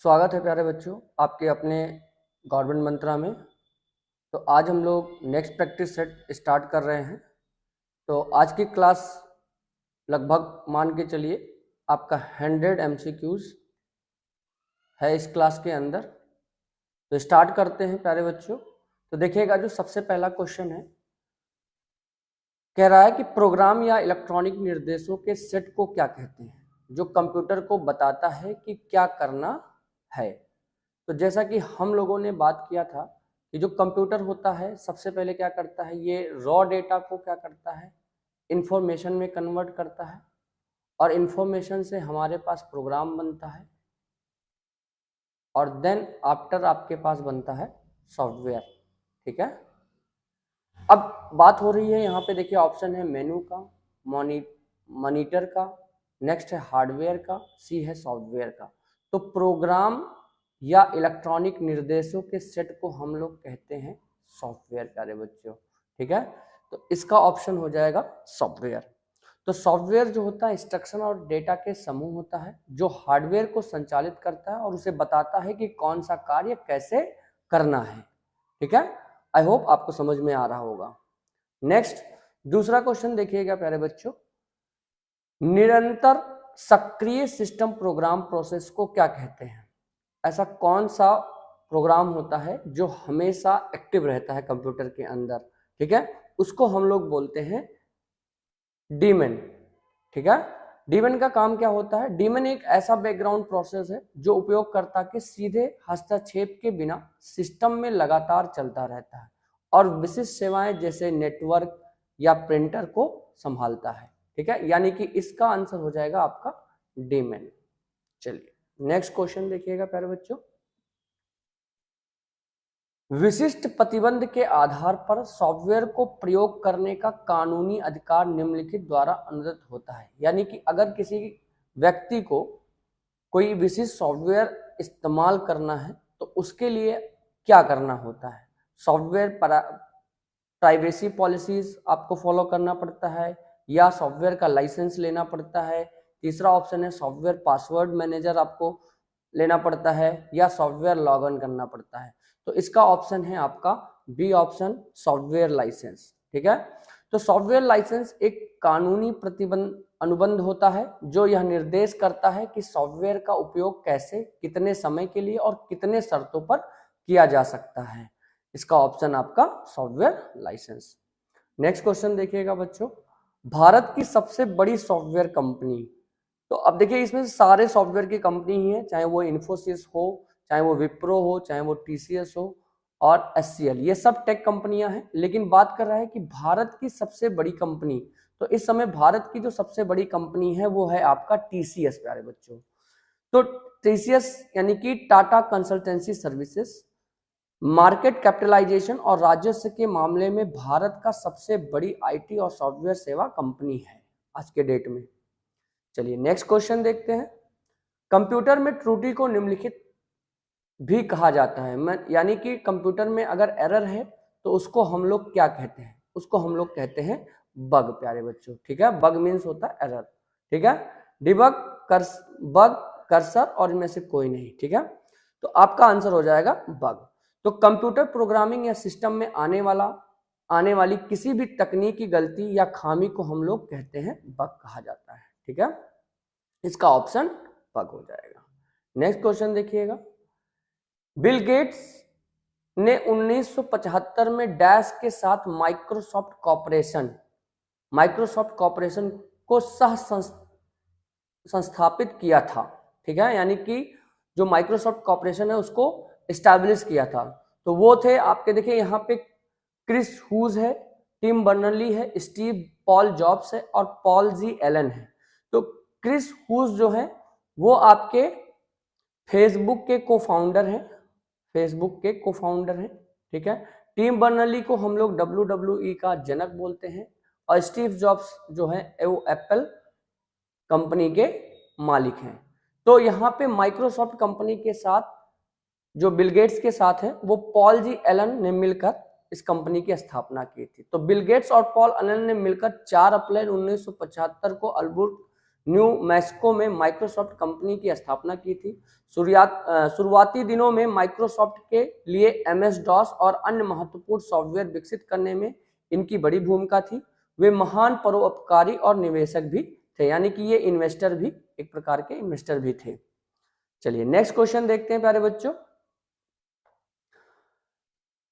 स्वागत है प्यारे बच्चों आपके अपने गवर्नमेंट मंत्रा में। तो आज हम लोग नेक्स्ट प्रैक्टिस सेट स्टार्ट कर रहे हैं। तो आज की क्लास लगभग मान के चलिए आपका 100 MCQs है इस क्लास के अंदर। तो स्टार्ट करते हैं प्यारे बच्चों। तो देखिएगा, जो सबसे पहला क्वेश्चन है, कह रहा है कि प्रोग्राम या इलेक्ट्रॉनिक निर्देशों के सेट को क्या कहते हैं जो कंप्यूटर को बताता है कि क्या करना है। तो जैसा कि हम लोगों ने बात किया था कि जो कंप्यूटर होता है सबसे पहले क्या करता है, ये रॉ डेटा को क्या करता है, इंफॉर्मेशन में कन्वर्ट करता है और इंफॉर्मेशन से हमारे पास प्रोग्राम बनता है और देन आफ्टर आपके पास बनता है सॉफ्टवेयर। ठीक है, अब बात हो रही है यहाँ पे, देखिए ऑप्शन है मेनू का, मॉनिटर का, नेक्स्ट है हार्डवेयर का, सी है सॉफ्टवेयर का। तो प्रोग्राम या इलेक्ट्रॉनिक निर्देशों के सेट को हम लोग कहते हैं सॉफ्टवेयर प्यारे बच्चों। ठीक है, तो इसका ऑप्शन हो जाएगा सॉफ्टवेयर। तो सॉफ्टवेयर जो होता है इंस्ट्रक्शन और डेटा के समूह होता है जो हार्डवेयर को संचालित करता है और उसे बताता है कि कौन सा कार्य कैसे करना है। ठीक है, आई होप आपको समझ में आ रहा होगा। नेक्स्ट दूसरा क्वेश्चन देखिएगा प्यारे बच्चों, निरंतर सक्रिय सिस्टम प्रोग्राम प्रोसेस को क्या कहते हैं। ऐसा कौन सा प्रोग्राम होता है जो हमेशा एक्टिव रहता है कंप्यूटर के अंदर। ठीक है, उसको हम लोग बोलते हैं डीमन। ठीक है, डीमन का काम क्या होता है, डीमन एक ऐसा बैकग्राउंड प्रोसेस है जो उपयोगकर्ता के सीधे हस्तक्षेप के बिना सिस्टम में लगातार चलता रहता है और विशिष्ट सेवाएं जैसे नेटवर्क या प्रिंटर को संभालता है। ठीक है, यानी कि इसका आंसर हो जाएगा आपका डीमन। चलिए नेक्स्ट क्वेश्चन देखिएगा प्यारे बच्चों, विशिष्ट प्रतिबंध के आधार पर सॉफ्टवेयर को प्रयोग करने का कानूनी अधिकार निम्नलिखित द्वारा अनुदत्त होता है। यानी कि अगर किसी व्यक्ति को कोई विशिष्ट सॉफ्टवेयर इस्तेमाल करना है तो उसके लिए क्या करना होता है, सॉफ्टवेयर प्राइवेसी पॉलिसीज आपको फॉलो करना पड़ता है या सॉफ्टवेयर का लाइसेंस लेना पड़ता है। तीसरा ऑप्शन है सॉफ्टवेयर पासवर्ड मैनेजर आपको लेना पड़ता है या सॉफ्टवेयर लॉग इन करना पड़ता है। तो इसका ऑप्शन है आपका बी ऑप्शन, सॉफ्टवेयर लाइसेंस। ठीक है, तो सॉफ्टवेयर लाइसेंस एक कानूनी प्रतिबंध अनुबंध होता है जो यह निर्देश करता है कि सॉफ्टवेयर का उपयोग कैसे, कितने समय के लिए और कितने शर्तों पर किया जा सकता है। इसका ऑप्शन आपका सॉफ्टवेयर लाइसेंस। नेक्स्ट क्वेश्चन देखिएगा बच्चों, भारत की सबसे बड़ी सॉफ्टवेयर कंपनी। तो अब देखिए इसमें सारे सॉफ्टवेयर की कंपनी ही है, चाहे वो इन्फोसिस हो, चाहे वो विप्रो हो, चाहे वो टीसीएस हो और एचसीएल, ये सब टेक कंपनियां हैं। लेकिन बात कर रहा है कि भारत की सबसे बड़ी कंपनी, तो इस समय भारत की जो सबसे बड़ी कंपनी है वो है आपका टीसीएस प्यारे बच्चों। तो टीसीएस यानी कि Tata consultancy services market capitalisation और राजस्व के मामले में भारत का सबसे बड़ी आईटी और सॉफ्टवेयर सेवा कंपनी है आज के डेट में। चलिए नेक्स्ट क्वेश्चन देखते हैं, कंप्यूटर में त्रुटि को निम्नलिखित भी कहा जाता है। यानी कि कंप्यूटर में अगर एरर है तो उसको हम लोग क्या कहते हैं, उसको हम लोग कहते हैं बग प्यारे बच्चों। ठीक है, बग मीन्स होता है एरर। ठीक है, डिबग, बग, कर्सर और इनमें से कोई नहीं। ठीक है, तो आपका आंसर हो जाएगा बग। तो कंप्यूटर प्रोग्रामिंग या सिस्टम में आने वाली किसी भी तकनीकी गलती या खामी को हम लोग कहते हैं बग कहा जाता है। ठीक है, इसका ऑप्शन बग हो जाएगा। नेक्स्ट क्वेश्चन देखिएगा, बिल गेट्स ने 1975 में डैश के साथ माइक्रोसॉफ्ट कॉर्पोरेशन को सह संस्थापित किया था। ठीक है, यानी कि जो माइक्रोसॉफ्ट कॉर्पोरेशन है उसको एस्टैब्लिश किया था। तो वो थे आपके, देखिए यहाँ पे क्रिस ह्यूज है, टिम बर्नर्ली है, स्टीव पॉल जॉब्स है और पॉल जी एलन है। तो क्रिस ह्यूज जो है वो आपके फेसबुक के को-फाउंडर हैं। ठीक है, टिम बर्नर्ली को हम लोग WWE का जनक बोलते हैं और स्टीव जॉब्स जो है वो एप्पल कंपनी के मालिक हैं। तो यहाँ पे माइक्रोसॉफ्ट कंपनी के साथ जो बिल गेट्स के साथ है वो पॉल जी एलन ने मिलकर इस कंपनी की स्थापना की थी। तो बिल गेट्स और पॉल एलन ने मिलकर 4 अप्रैल 1975 को अल्बर्ट न्यू मैक्सिको में माइक्रोसॉफ्ट कंपनी की स्थापना की थी। शुरुआती दिनों में माइक्रोसॉफ्ट के लिए एमएस डॉस और अन्य महत्वपूर्ण सॉफ्टवेयर विकसित करने में इनकी बड़ी भूमिका थी। वे महान परोपकारी और निवेशक भी थे, यानी कि ये इन्वेस्टर भी, एक प्रकार के इन्वेस्टर भी थे। चलिए नेक्स्ट क्वेश्चन देखते हैं प्यारे बच्चों।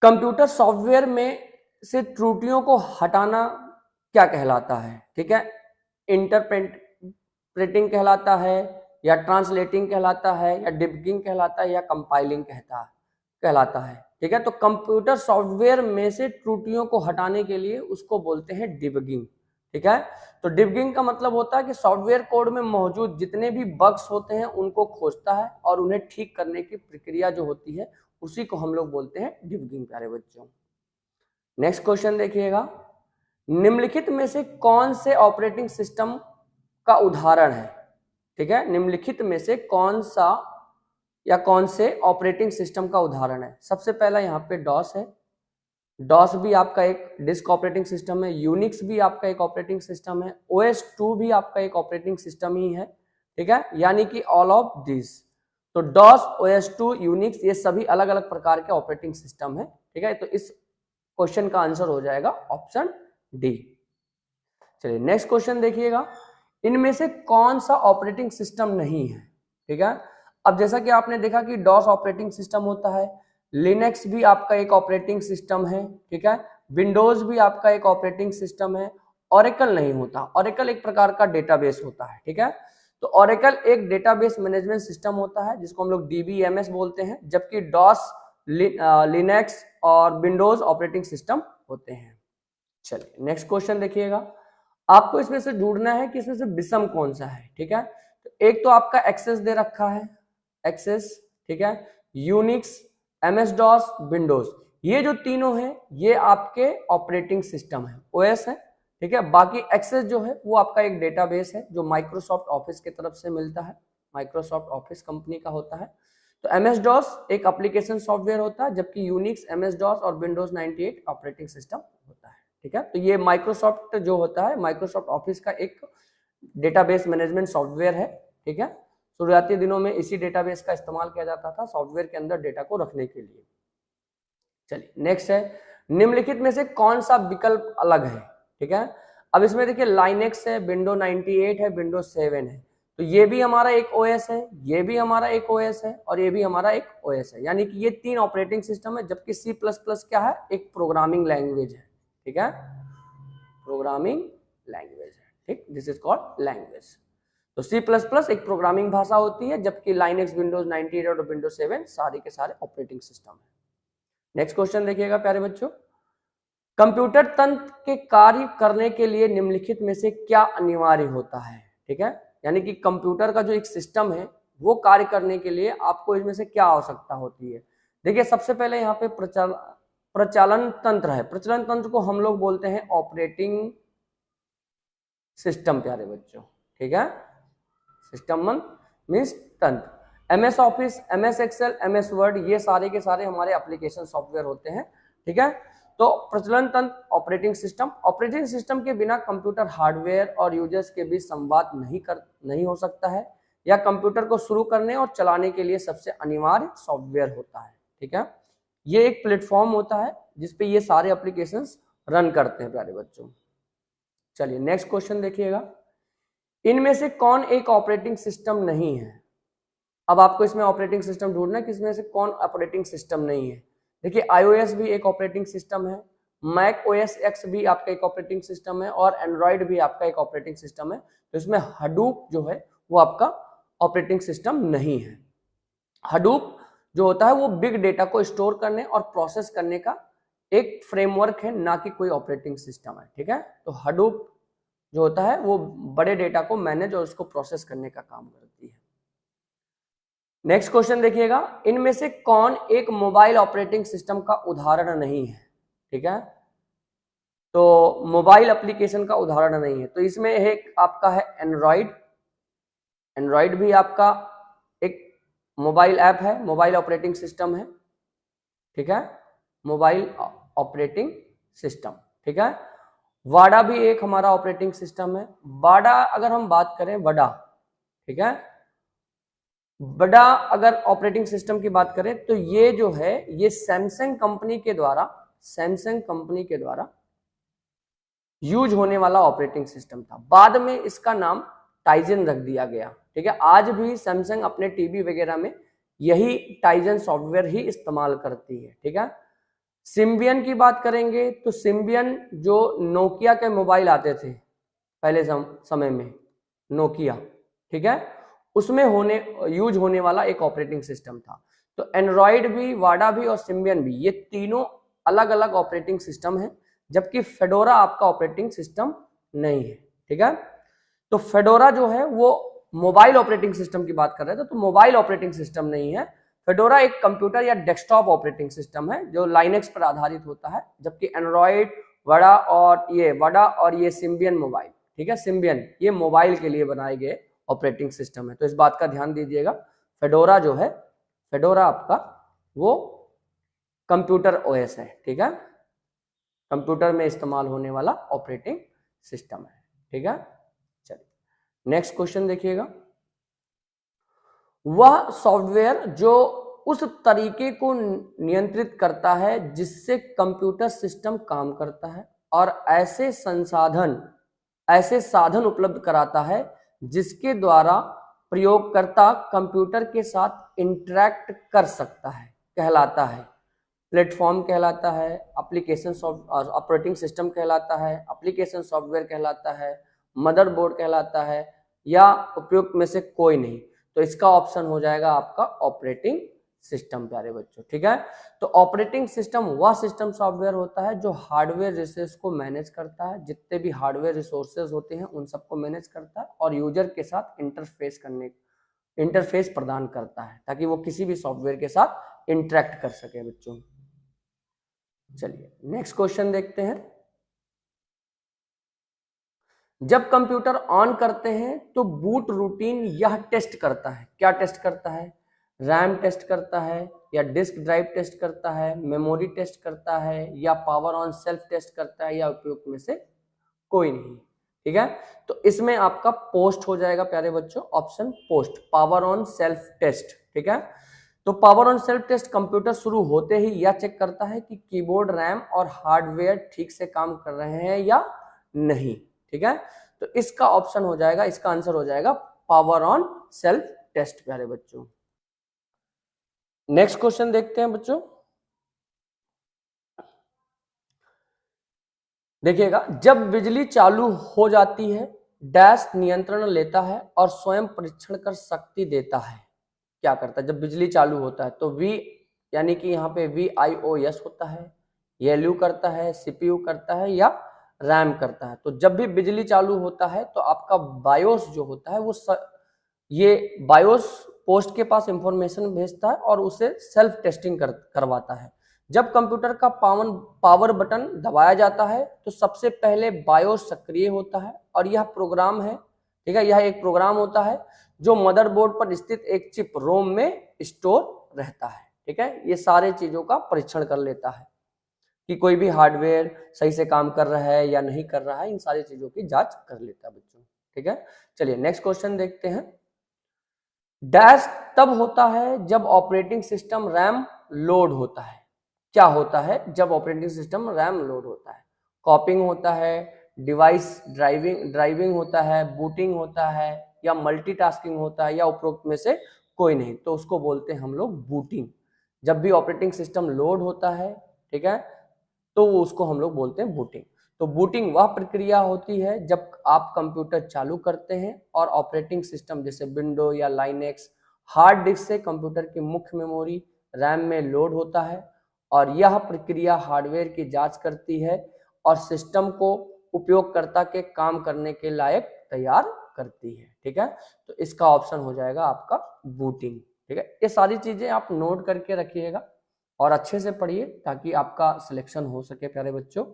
कंप्यूटर सॉफ्टवेयर में से त्रुटियों को हटाना क्या कहलाता है? ठीक है, इंटरप्रेटिंग कहलाता है, या ट्रांसलेटिंग कहलाता है, या डिबगिंग कहलाता है, या कंपाइलिंग कहलाता है। ठीक है, तो कंप्यूटर सॉफ्टवेयर में से त्रुटियों को हटाने के लिए उसको बोलते हैं डिबगिंग। ठीक है, तो डिबगिंग का मतलब होता है कि सॉफ्टवेयर कोड में मौजूद जितने भी बग्स होते हैं उनको खोजता है और उन्हें ठीक करने की प्रक्रिया जो होती है उसी को हम लोग बोलते हैं डिबगिंग प्यारे बच्चों। नेक्स्ट क्वेश्चन देखिएगा, निम्नलिखित में से कौन से ऑपरेटिंग सिस्टम का उदाहरण है? ठीक है, निम्नलिखित में से कौन से ऑपरेटिंग सिस्टम का उदाहरण है? सबसे पहला यहाँ पे डॉस है। डॉस भी आपका एक डिस्क ऑपरेटिंग सिस्टम है। यूनिक्स भी आपका एक ऑपरेटिंग सिस्टम है। OS2 भी आपका एक ऑपरेटिंग सिस्टम ही है। ठीक है, यानी कि ऑल ऑफ दिस, तो डॉस, OS2, यूनिक्स, ये सभी अलग अलग प्रकार के ऑपरेटिंग सिस्टम है। ठीक है, तो इस क्वेश्चन का आंसर हो जाएगा ऑप्शन डी। चलिए नेक्स्ट क्वेश्चन देखिएगा, इनमें से कौन सा ऑपरेटिंग सिस्टम नहीं है? ठीक है, अब जैसा कि आपने देखा कि डॉस ऑपरेटिंग सिस्टम होता है, लिनक्स भी आपका एक ऑपरेटिंग सिस्टम है। ठीक है, विंडोज भी आपका एक ऑपरेटिंग सिस्टम है। ऑरेकल नहीं होता, ऑरेकल एक प्रकार का डेटाबेस होता है। ठीक है, तो ऑरेकल एक डेटाबेस मैनेजमेंट सिस्टम होता है जिसको हम लोग DBMS बोलते हैं, जबकि डॉस, लिनक्स और विंडोज ऑपरेटिंग सिस्टम होते हैं। चलिए नेक्स्ट क्वेश्चन देखिएगा, आपको इसमें से ढूंढना है कि इसमें से विषम कौन सा है। ठीक है, तो एक तो आपका एक्सेस दे रखा है, एक्सेस। ठीक है, यूनिक्स, MS डॉस, विंडोज, ये जो तीनों हैं ये आपके ऑपरेटिंग सिस्टम है, OS है। ठीक है, बाकी एक्सेस जो है वो आपका एक डेटाबेस है जो माइक्रोसॉफ्ट ऑफिस की तरफ से मिलता है, माइक्रोसॉफ्ट ऑफिस कंपनी का होता है। तो MS डॉस एक एप्लीकेशन सॉफ्टवेयर होता है, जबकि यूनिक्स, MS डॉस और विंडोज 98 ऑपरेटिंग सिस्टम होता है। ठीक है, तो ये माइक्रोसॉफ्ट जो होता है, माइक्रोसॉफ्ट ऑफिस का एक डेटाबेस मैनेजमेंट सॉफ्टवेयर है। ठीक है, शुरुआती दिनों में इसी डेटाबेस का इस्तेमाल किया जाता था सॉफ्टवेयर के अंदर डेटा को रखने के लिए। चलिए नेक्स्ट है, निम्नलिखित में से कौन सा विकल्प अलग है? ठीक है, अब इसमें देखिए लाइनेक्स है, विंडो 98 है, विंडो 7 है, तो ये भी हमारा एक OS है, ये भी हमारा एक OS है, और ये भी हमारा एक OS है, यानी कि ये तीन ऑपरेटिंग सिस्टम है। जबकि C++ क्या है? एक प्रोग्रामिंग लैंग्वेज है। ठीक है, प्रोग्रामिंग लैंग्वेज है। ठीक, दिस इज कॉल्ड लैंग्वेज। तो C++ एक प्रोग्रामिंग भाषा होती है, जबकि लाइनेक्स, विंडोज 98 और विंडोज 7 सारे के सारे ऑपरेटिंग सिस्टम है। नेक्स्ट क्वेश्चन देखिएगा प्यारे बच्चों, कंप्यूटर तंत्र के कार्य करने के लिए निम्नलिखित में से क्या अनिवार्य होता है? ठीक है, यानी कि कंप्यूटर का जो एक सिस्टम है वो कार्य करने के लिए आपको इसमें से क्या आवश्यकता होती है? देखिए सबसे पहले यहाँ पे प्रचालन तंत्र है। प्रचलन तंत्र को हम लोग बोलते हैं ऑपरेटिंग सिस्टम प्यारे बच्चों। ठीक है, सिस्टम मीन्स तंत्र। MS office, MS excel, MS word, ये सारे के सारे हमारे एप्लीकेशन सॉफ्टवेयर होते हैं। ठीक है, तो प्रचलन तंत्र ऑपरेटिंग सिस्टम, ऑपरेटिंग सिस्टम के बिना कंप्यूटर हार्डवेयर और यूजर्स के बीच संवाद नहीं हो सकता है, या कंप्यूटर को शुरू करने और चलाने के लिए सबसे अनिवार्य सॉफ्टवेयर होता है। ठीक है, ये एक प्लेटफॉर्म होता है जिसपे ये सारे एप्लीकेशंस रन करते हैं प्यारे बच्चों। चलिए नेक्स्ट क्वेश्चन देखिएगा, इनमें से कौन एक ऑपरेटिंग सिस्टम नहीं है? अब आपको इसमें ऑपरेटिंग सिस्टम ढूंढना है कि इसमें से कौन ऑपरेटिंग सिस्टम नहीं है। देखिए iOS भी एक ऑपरेटिंग सिस्टम है, Mac OS X भी आपका एक ऑपरेटिंग सिस्टम है, और एंड्रॉइड भी आपका एक ऑपरेटिंग सिस्टम है। तो इसमें हडूप जो है वो आपका ऑपरेटिंग सिस्टम नहीं है। हडूप जो होता है वो बिग डेटा को स्टोर करने और प्रोसेस करने का एक फ्रेमवर्क है, ना कि कोई ऑपरेटिंग सिस्टम है। ठीक है, तो हडूप जो होता है वो बड़े डेटा को मैनेज और उसको प्रोसेस करने का काम करती है। नेक्स्ट क्वेश्चन देखिएगा, इनमें से कौन एक मोबाइल ऑपरेटिंग सिस्टम का उदाहरण नहीं है? ठीक है, तो मोबाइल एप्लीकेशन का उदाहरण नहीं है, तो इसमें एक आपका है एंड्रॉइड। एंड्रॉइड भी आपका एक मोबाइल ऐप है, मोबाइल ऑपरेटिंग सिस्टम है। ठीक है, मोबाइल ऑपरेटिंग सिस्टम। ठीक है, वाडा भी एक हमारा ऑपरेटिंग सिस्टम है। वाडा अगर हम बात करें, वडा, ठीक है, वडा अगर ऑपरेटिंग सिस्टम की बात करें तो ये जो है ये सैमसंग कंपनी के द्वारा यूज होने वाला ऑपरेटिंग सिस्टम था। बाद में इसका नाम टाइजन रख दिया गया, ठीक है। आज भी सैमसंग अपने टीवी वगैरह में यही टाइजन सॉफ्टवेयर ही इस्तेमाल करती है, ठीक है। सिम्बियन की बात करेंगे तो सिम्बियन जो नोकिया के मोबाइल आते थे पहले समय में, नोकिया, ठीक है, उसमें यूज होने वाला एक ऑपरेटिंग सिस्टम था। तो एंड्रॉयड भी, वाडा भी और सिम्बियन भी, ये तीनों अलग अलग ऑपरेटिंग सिस्टम है, जबकि फेडोरा आपका ऑपरेटिंग सिस्टम नहीं है, ठीक है। तो फेडोरा जो है वो मोबाइल ऑपरेटिंग सिस्टम की बात कर रहे थे, तो मोबाइल ऑपरेटिंग सिस्टम नहीं है। फेडोरा एक कंप्यूटर या डेस्कटॉप ऑपरेटिंग सिस्टम है जो लाइनेक्स पर आधारित होता है, जबकि एंड्रॉयड, वडा और ये सिम्बियन मोबाइल, ठीक है, सिम्बियन ये मोबाइल के लिए बनाए गए ऑपरेटिंग सिस्टम है। तो इस बात का ध्यान दीजिएगा, फेडोरा जो है, फेडोरा आपका वो कंप्यूटर ओएस है, ठीक है, कंप्यूटर में इस्तेमाल होने वाला ऑपरेटिंग सिस्टम है, ठीक है। चलिए नेक्स्ट क्वेश्चन देखिएगा। वह सॉफ्टवेयर जो उस तरीके को नियंत्रित करता है जिससे कंप्यूटर सिस्टम काम करता है और ऐसे साधन उपलब्ध कराता है जिसके द्वारा प्रयोगकर्ता कंप्यूटर के साथ इंटरैक्ट कर सकता है, कहलाता है। प्लेटफॉर्म कहलाता है, एप्लीकेशन ऑपरेटिंग सिस्टम कहलाता है, एप्लीकेशन सॉफ्टवेयर कहलाता है, मदरबोर्ड कहलाता है, या उपयुक्त में से कोई नहीं। तो इसका ऑप्शन हो जाएगा आपका ऑपरेटिंग सिस्टम, प्यारे बच्चों, ठीक है। तो ऑपरेटिंग सिस्टम वह सिस्टम सॉफ्टवेयर होता है जो हार्डवेयर रिसोर्स को मैनेज करता है, जितने भी हार्डवेयर रिसोर्सेज होते हैं उन सबको मैनेज करता है और यूजर के साथ इंटरफेस प्रदान करता है ताकि वो किसी भी सॉफ्टवेयर के साथ इंटरेक्ट कर सके बच्चों। चलिए नेक्स्ट क्वेश्चन देखते हैं। जब कंप्यूटर ऑन करते हैं तो बूट रूटीन यह टेस्ट करता है, क्या टेस्ट करता है? रैम टेस्ट करता है, या डिस्क ड्राइव टेस्ट करता है, मेमोरी टेस्ट करता है, या पावर ऑन सेल्फ टेस्ट करता है, या उपयुक्त में से कोई नहीं, ठीक है। तो इसमें आपका पोस्ट हो जाएगा प्यारे बच्चों, option POST, power on self test, ठीक है। तो power on self test computer शुरू होते ही यह चेक करता है कि कीबोर्ड, रैम और हार्डवेयर ठीक से काम कर रहे हैं या नहीं, ठीक है। तो इसका ऑप्शन हो जाएगा, इसका आंसर हो जाएगा पावर ऑन सेल्फ टेस्ट, प्यारे बच्चों। नेक्स्ट क्वेश्चन देखते हैं बच्चों। देखिएगा, जब बिजली चालू हो जाती है, डैश नियंत्रण लेता है और स्वयं परीक्षण कर शक्ति देता है। क्या करता है जब बिजली चालू होता है? तो वी यानी कि यहाँ पे VIOS होता है, एलयू करता है, CPU करता है, या रैम करता है। तो जब भी बिजली चालू होता है तो आपका बायोस जो होता है वो ये बायोस पोस्ट के पास इंफॉर्मेशन भेजता है और उसे सेल्फ टेस्टिंग करवाता है। जब कंप्यूटर का पावर बटन दबाया जाता है तो सबसे पहले बायोस सक्रिय होता है और यह प्रोग्राम है, ठीक है, यह एक प्रोग्राम होता है जो मदरबोर्ड पर स्थित एक चिप रोम में स्टोर रहता है, ठीक है। ये सारे चीजों का परीक्षण कर लेता है कि कोई भी हार्डवेयर सही से काम कर रहा है या नहीं कर रहा है, इन सारी चीजों की जांच कर लेता है बच्चों, ठीक है। चलिए नेक्स्ट क्वेश्चन देखते हैं। डैश तब होता है जब ऑपरेटिंग सिस्टम रैम लोड होता है। क्या होता है जब ऑपरेटिंग सिस्टम रैम लोड होता है? कॉपिंग होता है, डिवाइस ड्राइविंग होता है, बूटिंग होता है, या मल्टीटास्किंग होता है, या उपरोक्त में से कोई नहीं। तो उसको बोलते हैं हम लोग बूटिंग। जब भी ऑपरेटिंग सिस्टम लोड होता है, ठीक है, तो उसको हम लोग बोलते हैं बूटिंग। तो बूटिंग वह प्रक्रिया होती है जब आप कंप्यूटर चालू करते हैं और ऑपरेटिंग सिस्टम जैसे विंडो या लाइनेक्स हार्ड डिस्क से कंप्यूटर की मुख्य मेमोरी रैम में लोड होता है, और यह प्रक्रिया हार्डवेयर की जांच करती है और सिस्टम को उपयोगकर्ता के काम करने के लायक तैयार करती है, ठीक है। तो इसका ऑप्शन हो जाएगा आपका बूटिंग, ठीक है। ये सारी चीजें आप नोट करके रखिएगा और अच्छे से पढ़िए ताकि आपका सिलेक्शन हो सके प्यारे बच्चों,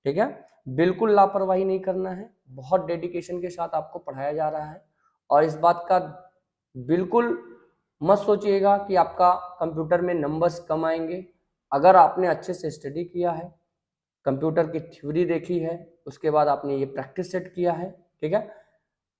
ठीक है। बिल्कुल लापरवाही नहीं करना है, बहुत डेडिकेशन के साथ आपको पढ़ाया जा रहा है। और इस बात का बिल्कुल मत सोचिएगा कि आपका कंप्यूटर में नंबर्स कम आएंगे। अगर आपने अच्छे से स्टडी किया है, कंप्यूटर की थ्योरी देखी है, उसके बाद आपने ये प्रैक्टिस सेट किया है, ठीक है।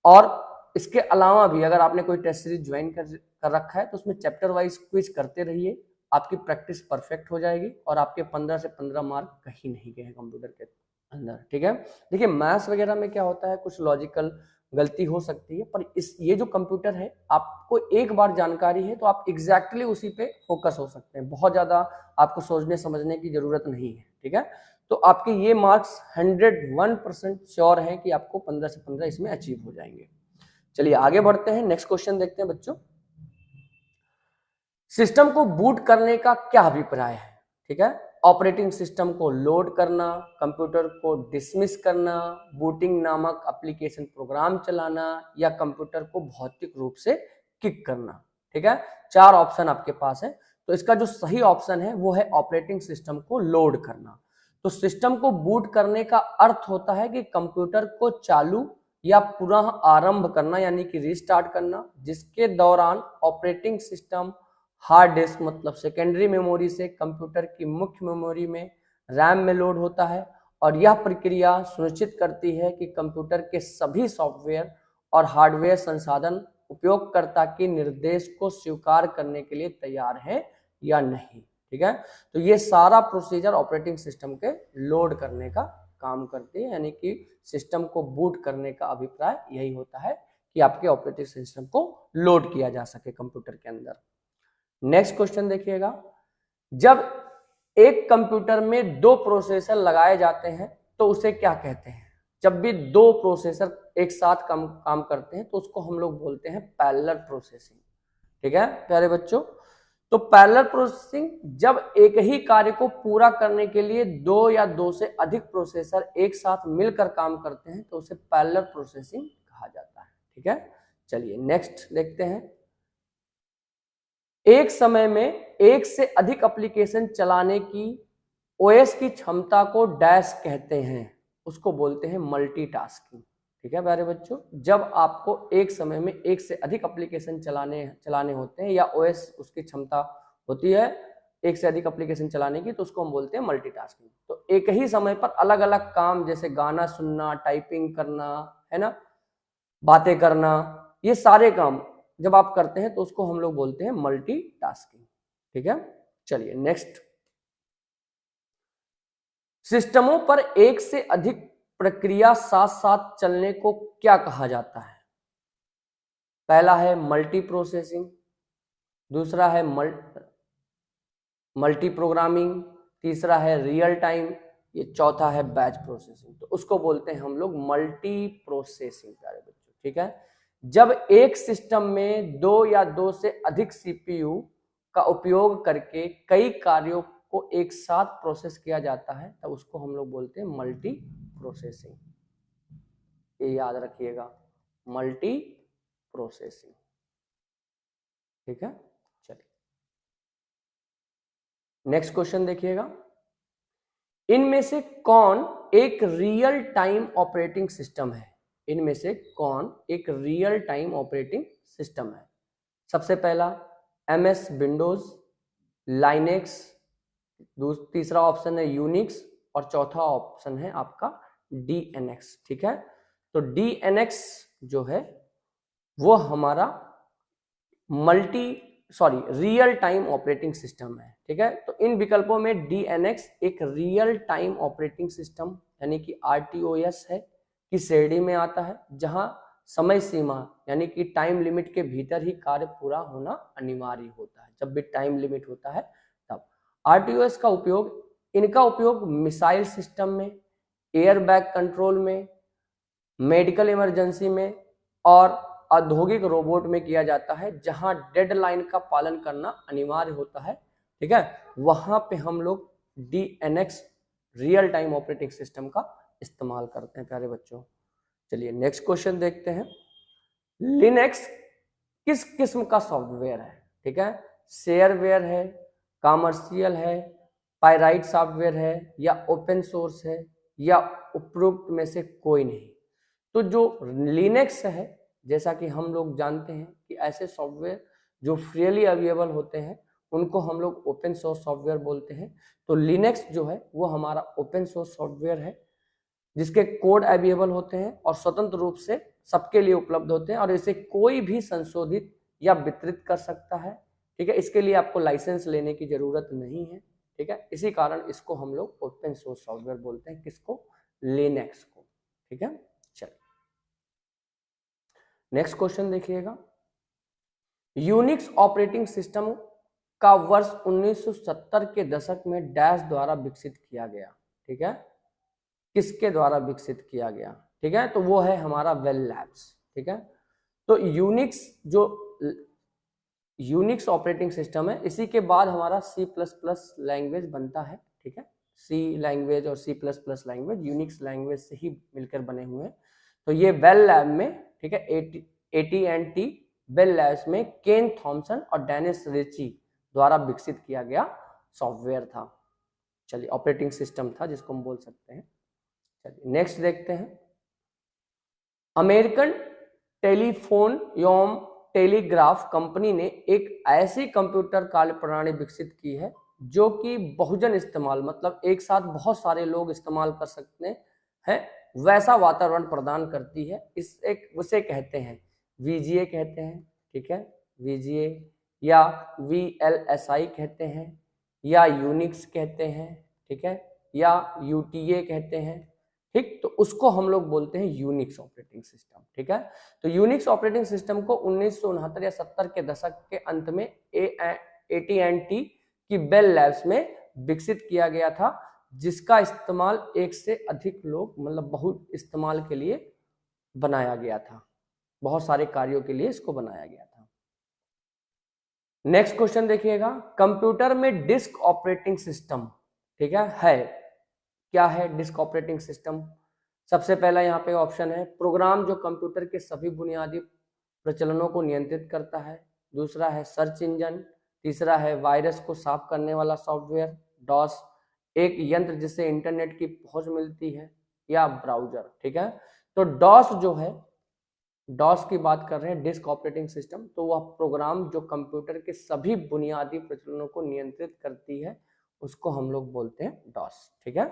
और इसके अलावा भी अगर आपने कोई टेस्ट सीरीज ज्वाइन कर रखा है तो उसमें चैप्टर वाइज क्विज करते रहिए, आपकी प्रैक्टिस परफेक्ट हो जाएगी और आपके 15 से 15 मार्क कहीं नहीं गए हैं कंप्यूटर के अंदर, ठीक है। देखिए मैथ्स वगैरह में क्या होता है, कुछ लॉजिकल गलती हो सकती है, पर ये जो कंप्यूटर है आपको एक बार जानकारी है तो आप एग्जैक्टली उसी पे फोकस हो सकते हैं, बहुत ज्यादा आपको सोचने समझने की जरूरत नहीं है, ठीक है। तो आपके ये मार्क्स 101% श्योर है कि आपको 15 से 15 इसमें अचीव हो जाएंगे। चलिए आगे बढ़ते हैं, नेक्स्ट क्वेश्चन देखते हैं बच्चों। सिस्टम को बूट करने का क्या अभिप्राय है, ठीक है। ऑपरेटिंग सिस्टम को लोड करना, कंप्यूटर को डिसमिस करना, बूटिंग नामक एप्लीकेशन प्रोग्राम चलाना, या कंप्यूटर को भौतिक रूप से किक करना, ठीक है। 4 ऑप्शन आपके पास है, तो इसका जो सही ऑप्शन है वो है ऑपरेटिंग सिस्टम को लोड करना। तो सिस्टम को बूट करने का अर्थ होता है कि कंप्यूटर को चालू या पुनः आरंभ करना, यानी कि रीस्टार्ट करना, जिसके दौरान ऑपरेटिंग सिस्टम हार्ड डिस्क मतलब सेकेंडरी मेमोरी से कंप्यूटर की मुख्य मेमोरी में रैम में लोड होता है, और यह प्रक्रिया सुनिश्चित करती है कि कंप्यूटर के सभी सॉफ्टवेयर और हार्डवेयर संसाधन उपयोगकर्ता के निर्देश को स्वीकार करने के लिए तैयार है या नहीं, ठीक है। तो ये सारा प्रोसीजर ऑपरेटिंग सिस्टम के लोड करने का काम करती है, यानी कि सिस्टम को बूट करने का अभिप्राय यही होता है कि आपके ऑपरेटिंग सिस्टम को लोड किया जा सके कंप्यूटर के अंदर। नेक्स्ट क्वेश्चन देखिएगा, जब एक कंप्यूटर में 2 प्रोसेसर लगाए जाते हैं तो उसे क्या कहते हैं। जब भी 2 प्रोसेसर एक साथ काम करते हैं तो उसको हम लोग बोलते हैं पैरेलल प्रोसेसिंग, ठीक है प्यारे बच्चों। तो पैरेलल प्रोसेसिंग जब एक ही कार्य को पूरा करने के लिए 2 या 2 से अधिक प्रोसेसर एक साथ मिलकर काम करते हैं तो उसे पैरेलल प्रोसेसिंग कहा जाता है, ठीक है। चलिए नेक्स्ट देखते हैं, एक समय में एक से अधिक एप्लीकेशन चलाने की ओएस की क्षमता को डैश कहते हैं, उसको बोलते हैं मल्टीटास्किंग, ठीक है प्यारे बच्चों। जब आपको एक समय में एक से अधिक एप्लीकेशन चलाने होते हैं या ओएस उसकी क्षमता होती है एक से अधिक एप्लीकेशन चलाने की, तो उसको हम बोलते हैं मल्टीटास्किंग। तो एक ही समय पर अलग अलग काम जैसे गाना सुनना, टाइपिंग करना, है ना, बातें करना, ये सारे काम जब आप करते हैं तो उसको हम लोग बोलते हैं मल्टीटास्किंग, ठीक है। चलिए नेक्स्ट, सिस्टमों पर एक से अधिक प्रक्रिया साथ साथ चलने को क्या कहा जाता है। पहला है मल्टी प्रोसेसिंग, दूसरा है मल्टी प्रोग्रामिंग, तीसरा है रियल टाइम, ये चौथा है बैच प्रोसेसिंग। तो उसको बोलते हैं हम लोग मल्टी प्रोसेसिंग प्यारे बच्चों, ठीक है। जब एक सिस्टम में 2 या 2 से अधिक सीपीयू का उपयोग करके कई कार्यों को एक साथ प्रोसेस किया जाता है तब उसको हम लोग बोलते हैं मल्टी प्रोसेसिंग, ये याद रखिएगा, मल्टी प्रोसेसिंग, ठीक है। चलिए नेक्स्ट क्वेश्चन देखिएगा, इनमें से कौन एक रियल टाइम ऑपरेटिंग सिस्टम है। इनमें से कौन एक रियल टाइम ऑपरेटिंग सिस्टम है। सबसे पहला MS विंडोज, लाइनेक्स, तीसरा ऑप्शन है यूनिक्स, और चौथा ऑप्शन है आपका DNX, ठीक है। तो DNX जो है वो हमारा रियल टाइम ऑपरेटिंग सिस्टम है, ठीक है। तो इन विकल्पों में DNX एक रियल टाइम ऑपरेटिंग सिस्टम यानी कि RTOS है की श्रेणी में आता है, जहां समय सीमा यानी कि टाइम लिमिट के भीतर ही कार्य पूरा होना अनिवार्य होता है। जब भी टाइम लिमिट होता है तब RTOS का उपयोग, इनका उपयोग मिसाइल सिस्टम में, एयरबैग कंट्रोल में, मेडिकल इमरजेंसी में और औद्योगिक रोबोट में किया जाता है, जहां डेडलाइन का पालन करना अनिवार्य होता है, ठीक है। वहां पे हम लोग DNX real time operating system का इस्तेमाल करते हैं प्यारे बच्चों। चलिए नेक्स्ट क्वेश्चन देखते हैं, लिनक्स किस किस्म का सॉफ्टवेयर है, ठीक है। शेयरवेयर है, कॉमर्शियल है, पायराइट सॉफ्टवेयर है, या ओपन सोर्स है, या उपरोक्त में से कोई नहीं। तो जो लिनक्स है, जैसा कि हम लोग जानते हैं कि ऐसे सॉफ्टवेयर जो फ्रीली अवेलेबल होते हैं उनको हम लोग ओपन सोर्स सॉफ्टवेयर बोलते हैं। तो लिनक्स जो है वो हमारा ओपन सोर्स सॉफ्टवेयर है जिसके कोड अवेलेबल होते हैं और स्वतंत्र रूप से सबके लिए उपलब्ध होते हैं और इसे कोई भी संशोधित या वितरित कर सकता है। ठीक है, इसके लिए आपको लाइसेंस लेने की जरूरत नहीं है। ठीक है, इसी कारण इसको हम लोग ओपन सोर्स सॉफ्टवेयर बोलते हैं। किसको? लिनक्स को। ठीक है, चलिए नेक्स्ट क्वेश्चन देखिएगा। यूनिक्स ऑपरेटिंग सिस्टम का वर्ष 1970 के दशक में डैश द्वारा विकसित किया गया। ठीक है, किसके द्वारा विकसित किया गया? ठीक है, तो वो है हमारा बेल लैब्स। ठीक है, तो यूनिक्स जो यूनिक्स ऑपरेटिंग सिस्टम है, इसी के बाद हमारा C++ लैंग्वेज बनता है। ठीक है, सी लैंग्वेज और C++ लैंग्वेज यूनिक्स लैंग्वेज से ही मिलकर बने हुए हैं। तो ये बेल लैब में, ठीक है, AT&T बेल लैब्स में केन थॉमसन और डेनिस रिची द्वारा विकसित किया गया सॉफ्टवेयर था। चलिए, ऑपरेटिंग सिस्टम था जिसको हम बोल सकते हैं। चलिए नेक्स्ट देखते हैं। अमेरिकन टेलीफोन एवं टेलीग्राफ कंपनी ने एक ऐसी कंप्यूटर कार्य प्रणाली विकसित की है जो कि बहुजन इस्तेमाल, मतलब एक साथ बहुत सारे लोग इस्तेमाल कर सकते हैं, वैसा वातावरण प्रदान करती है। उसे कहते हैं VGA कहते हैं। ठीक है, VGA या VLSI कहते हैं या यूनिक्स कहते हैं। ठीक है, या UTA कहते हैं। ठीक, तो उसको हम लोग बोलते हैं यूनिक्स ऑपरेटिंग सिस्टम। ठीक है, तो यूनिक्स ऑपरेटिंग सिस्टम को 1969 या 70 के दशक के अंत में AT&T की बेल लैब्स में विकसित किया गया था, जिसका इस्तेमाल एक से अधिक लोग, मतलब बहुत इस्तेमाल के लिए बनाया गया था। बहुत सारे कार्यों के लिए इसको बनाया गया था। नेक्स्ट क्वेश्चन देखिएगा। कंप्यूटर में डिस्क ऑपरेटिंग सिस्टम, ठीक है क्या है डिस्क ऑपरेटिंग सिस्टम? सबसे पहला यहाँ पे ऑप्शन है प्रोग्राम जो कंप्यूटर के सभी बुनियादी प्रचलनों को नियंत्रित करता है। दूसरा है सर्च इंजन। तीसरा है वायरस को साफ करने वाला सॉफ्टवेयर डॉस, एक यंत्र जिससे इंटरनेट की पहुंच मिलती है, या ब्राउजर। ठीक है, तो डॉस जो है, डॉस की बात कर रहे हैं, डिस्क ऑपरेटिंग सिस्टम, तो वह प्रोग्राम जो कंप्यूटर के सभी बुनियादी प्रचलनों को नियंत्रित करती है, उसको हम लोग बोलते हैं डॉस। ठीक है,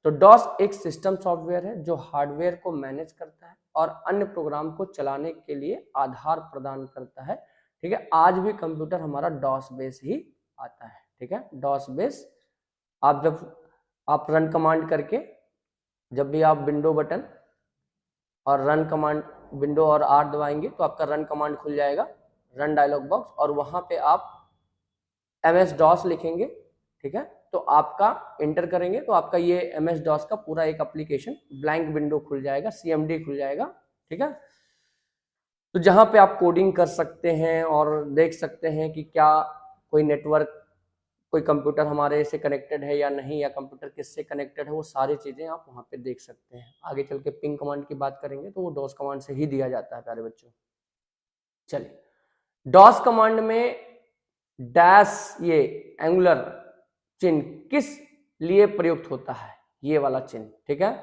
तो डॉस एक सिस्टम सॉफ्टवेयर है जो हार्डवेयर को मैनेज करता है और अन्य प्रोग्राम को चलाने के लिए आधार प्रदान करता है। ठीक है, आज भी कंप्यूटर हमारा डॉस बेस ही आता है। ठीक है, डॉस बेस। जब आप रन कमांड करके, जब भी आप विंडो बटन और रन कमांड, विंडो और R दबाएंगे तो आपका रन कमांड खुल जाएगा, रन डायलॉग बॉक्स, और वहां पे आप MS DOS लिखेंगे। ठीक है, तो आपका एंटर करेंगे तो आपका ये MS DOS का पूरा एक एप्लीकेशन ब्लैंक विंडो खुल जाएगा, CMD खुल जाएगा। ठीक है, तो जहां पे आप कोडिंग कर सकते हैं और देख सकते हैं कि क्या कोई नेटवर्क, कोई कंप्यूटर हमारे से कनेक्टेड है या नहीं, या कंप्यूटर किससे कनेक्टेड है, वो सारी चीजें आप वहां पे देख सकते हैं। आगे चल के पिंग कमांड की बात करेंगे तो वो डॉस कमांड से ही दिया जाता है प्यारे बच्चों। चलिए, डॉस कमांड में डैश, ये एंगुलर चिन्ह किस लिए प्रयुक्त होता है? ये वाला चिन्ह। ठीक है,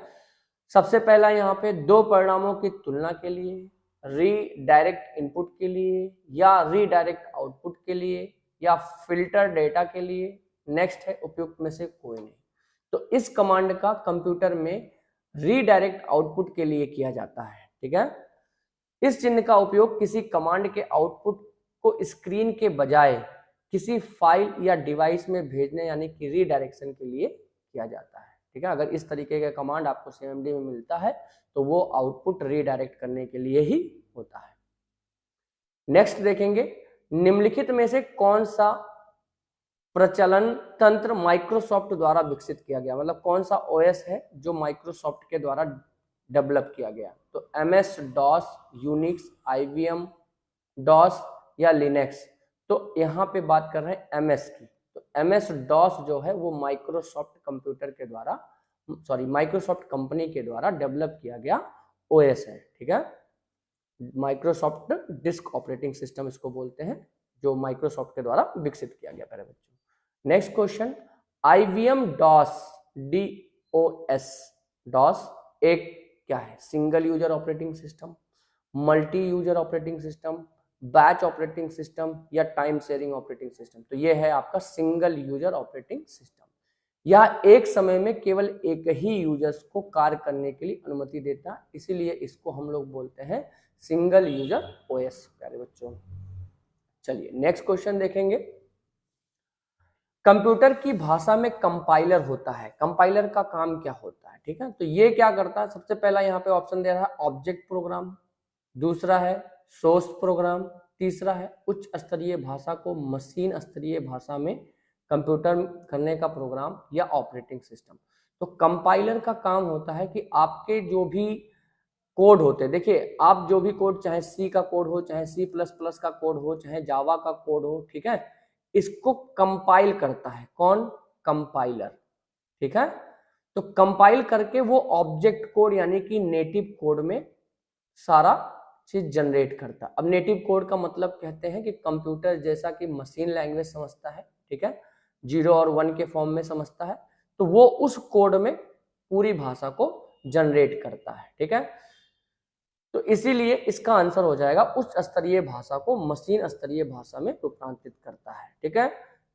सबसे पहला यहाँ पे दो परिणामों की तुलना के लिए, रीडायरेक्ट इनपुट के लिए, या रीडायरेक्ट आउटपुट के लिए, या फिल्टर डेटा के लिए। नेक्स्ट है उपयुक्त में से कोई नहीं। तो इस कमांड का कंप्यूटर में रीडायरेक्ट आउटपुट के लिए किया जाता है। ठीक है, इस चिन्ह का उपयोग किसी कमांड के आउटपुट को स्क्रीन के बजाय किसी फाइल या डिवाइस में भेजने, यानी कि रीडायरेक्शन के लिए किया जाता है। ठीक है, अगर इस तरीके का कमांड आपको CMD में मिलता है तो वो आउटपुट रीडायरेक्ट करने के लिए ही होता है। नेक्स्ट देखेंगे, निम्नलिखित में से कौन सा प्रचलन तंत्र माइक्रोसॉफ्ट द्वारा विकसित किया गया, मतलब कौन सा OS है जो माइक्रोसॉफ्ट के द्वारा डेवलप किया गया? तो MS DOS, Unix, IBM DOS या लिनक्स? तो यहाँ पे बात कर रहे हैं MS की। तो MS DOS जो है वो माइक्रोसॉफ्ट कंप्यूटर के द्वारा, सॉरी माइक्रोसॉफ्ट कंपनी के द्वारा डेवलप किया गया OS है। ठीक है, माइक्रोसॉफ्ट डिस्क ऑपरेटिंग सिस्टम इसको बोलते हैं, जो माइक्रोसॉफ्ट के द्वारा विकसित किया गया प्यारे बच्चों। Next question, IBM DOS, DOS एक क्या है? Single user operating system, multi user operating system, batch operating system या टाइम शेयरिंग ऑपरेटिंग सिस्टम। तो ये है आपका सिंगल यूजर ऑपरेटिंग सिस्टम। यह एक समय में केवल एक ही यूजर्स को कार्य करने के लिए अनुमति देता है, इसीलिए इसको हम लोग बोलते हैं सिंगल यूजर ओएस। प्यारे बच्चों, चलिए नेक्स्ट क्वेश्चन देखेंगे। कंप्यूटर की भाषा में कंपाइलर होता है, कंपाइलर का काम क्या होता है? ठीक है, तो ये क्या करता है, सबसे पहला यहाँ पे ऑप्शन दे रहा है ऑब्जेक्ट प्रोग्राम, दूसरा है सोर्स प्रोग्राम, तीसरा है उच्च स्तरीय भाषा को मशीन स्तरीय भाषा में कंप्यूटर करने का प्रोग्राम या ऑपरेटिंग सिस्टम। तो कंपाइलर का काम होता है कि आपके जो भी कोड होते हैं, देखिए आप जो भी कोड, चाहे सी का कोड हो, चाहे C++ का कोड हो, चाहे जावा का कोड हो, ठीक है, इसको कंपाइल करता है कौन? कंपाइलर। ठीक है, तो कंपाइल करके वो ऑब्जेक्ट कोड यानी कि नेटिव कोड में सारा चीज जनरेट करता है। अब नेटिव कोड का मतलब कहते हैं कि कंप्यूटर जैसा कि मशीन लैंग्वेज समझता है, ठीक है, 0 और 1 के फॉर्म में समझता है, तो वो उस कोड में पूरी भाषा को जनरेट करता है। ठीक है, तो इसीलिए इसका आंसर हो जाएगा उच्च स्तरीय भाषा को मशीन स्तरीय भाषा में रूपांतरित करता है। ठीक है,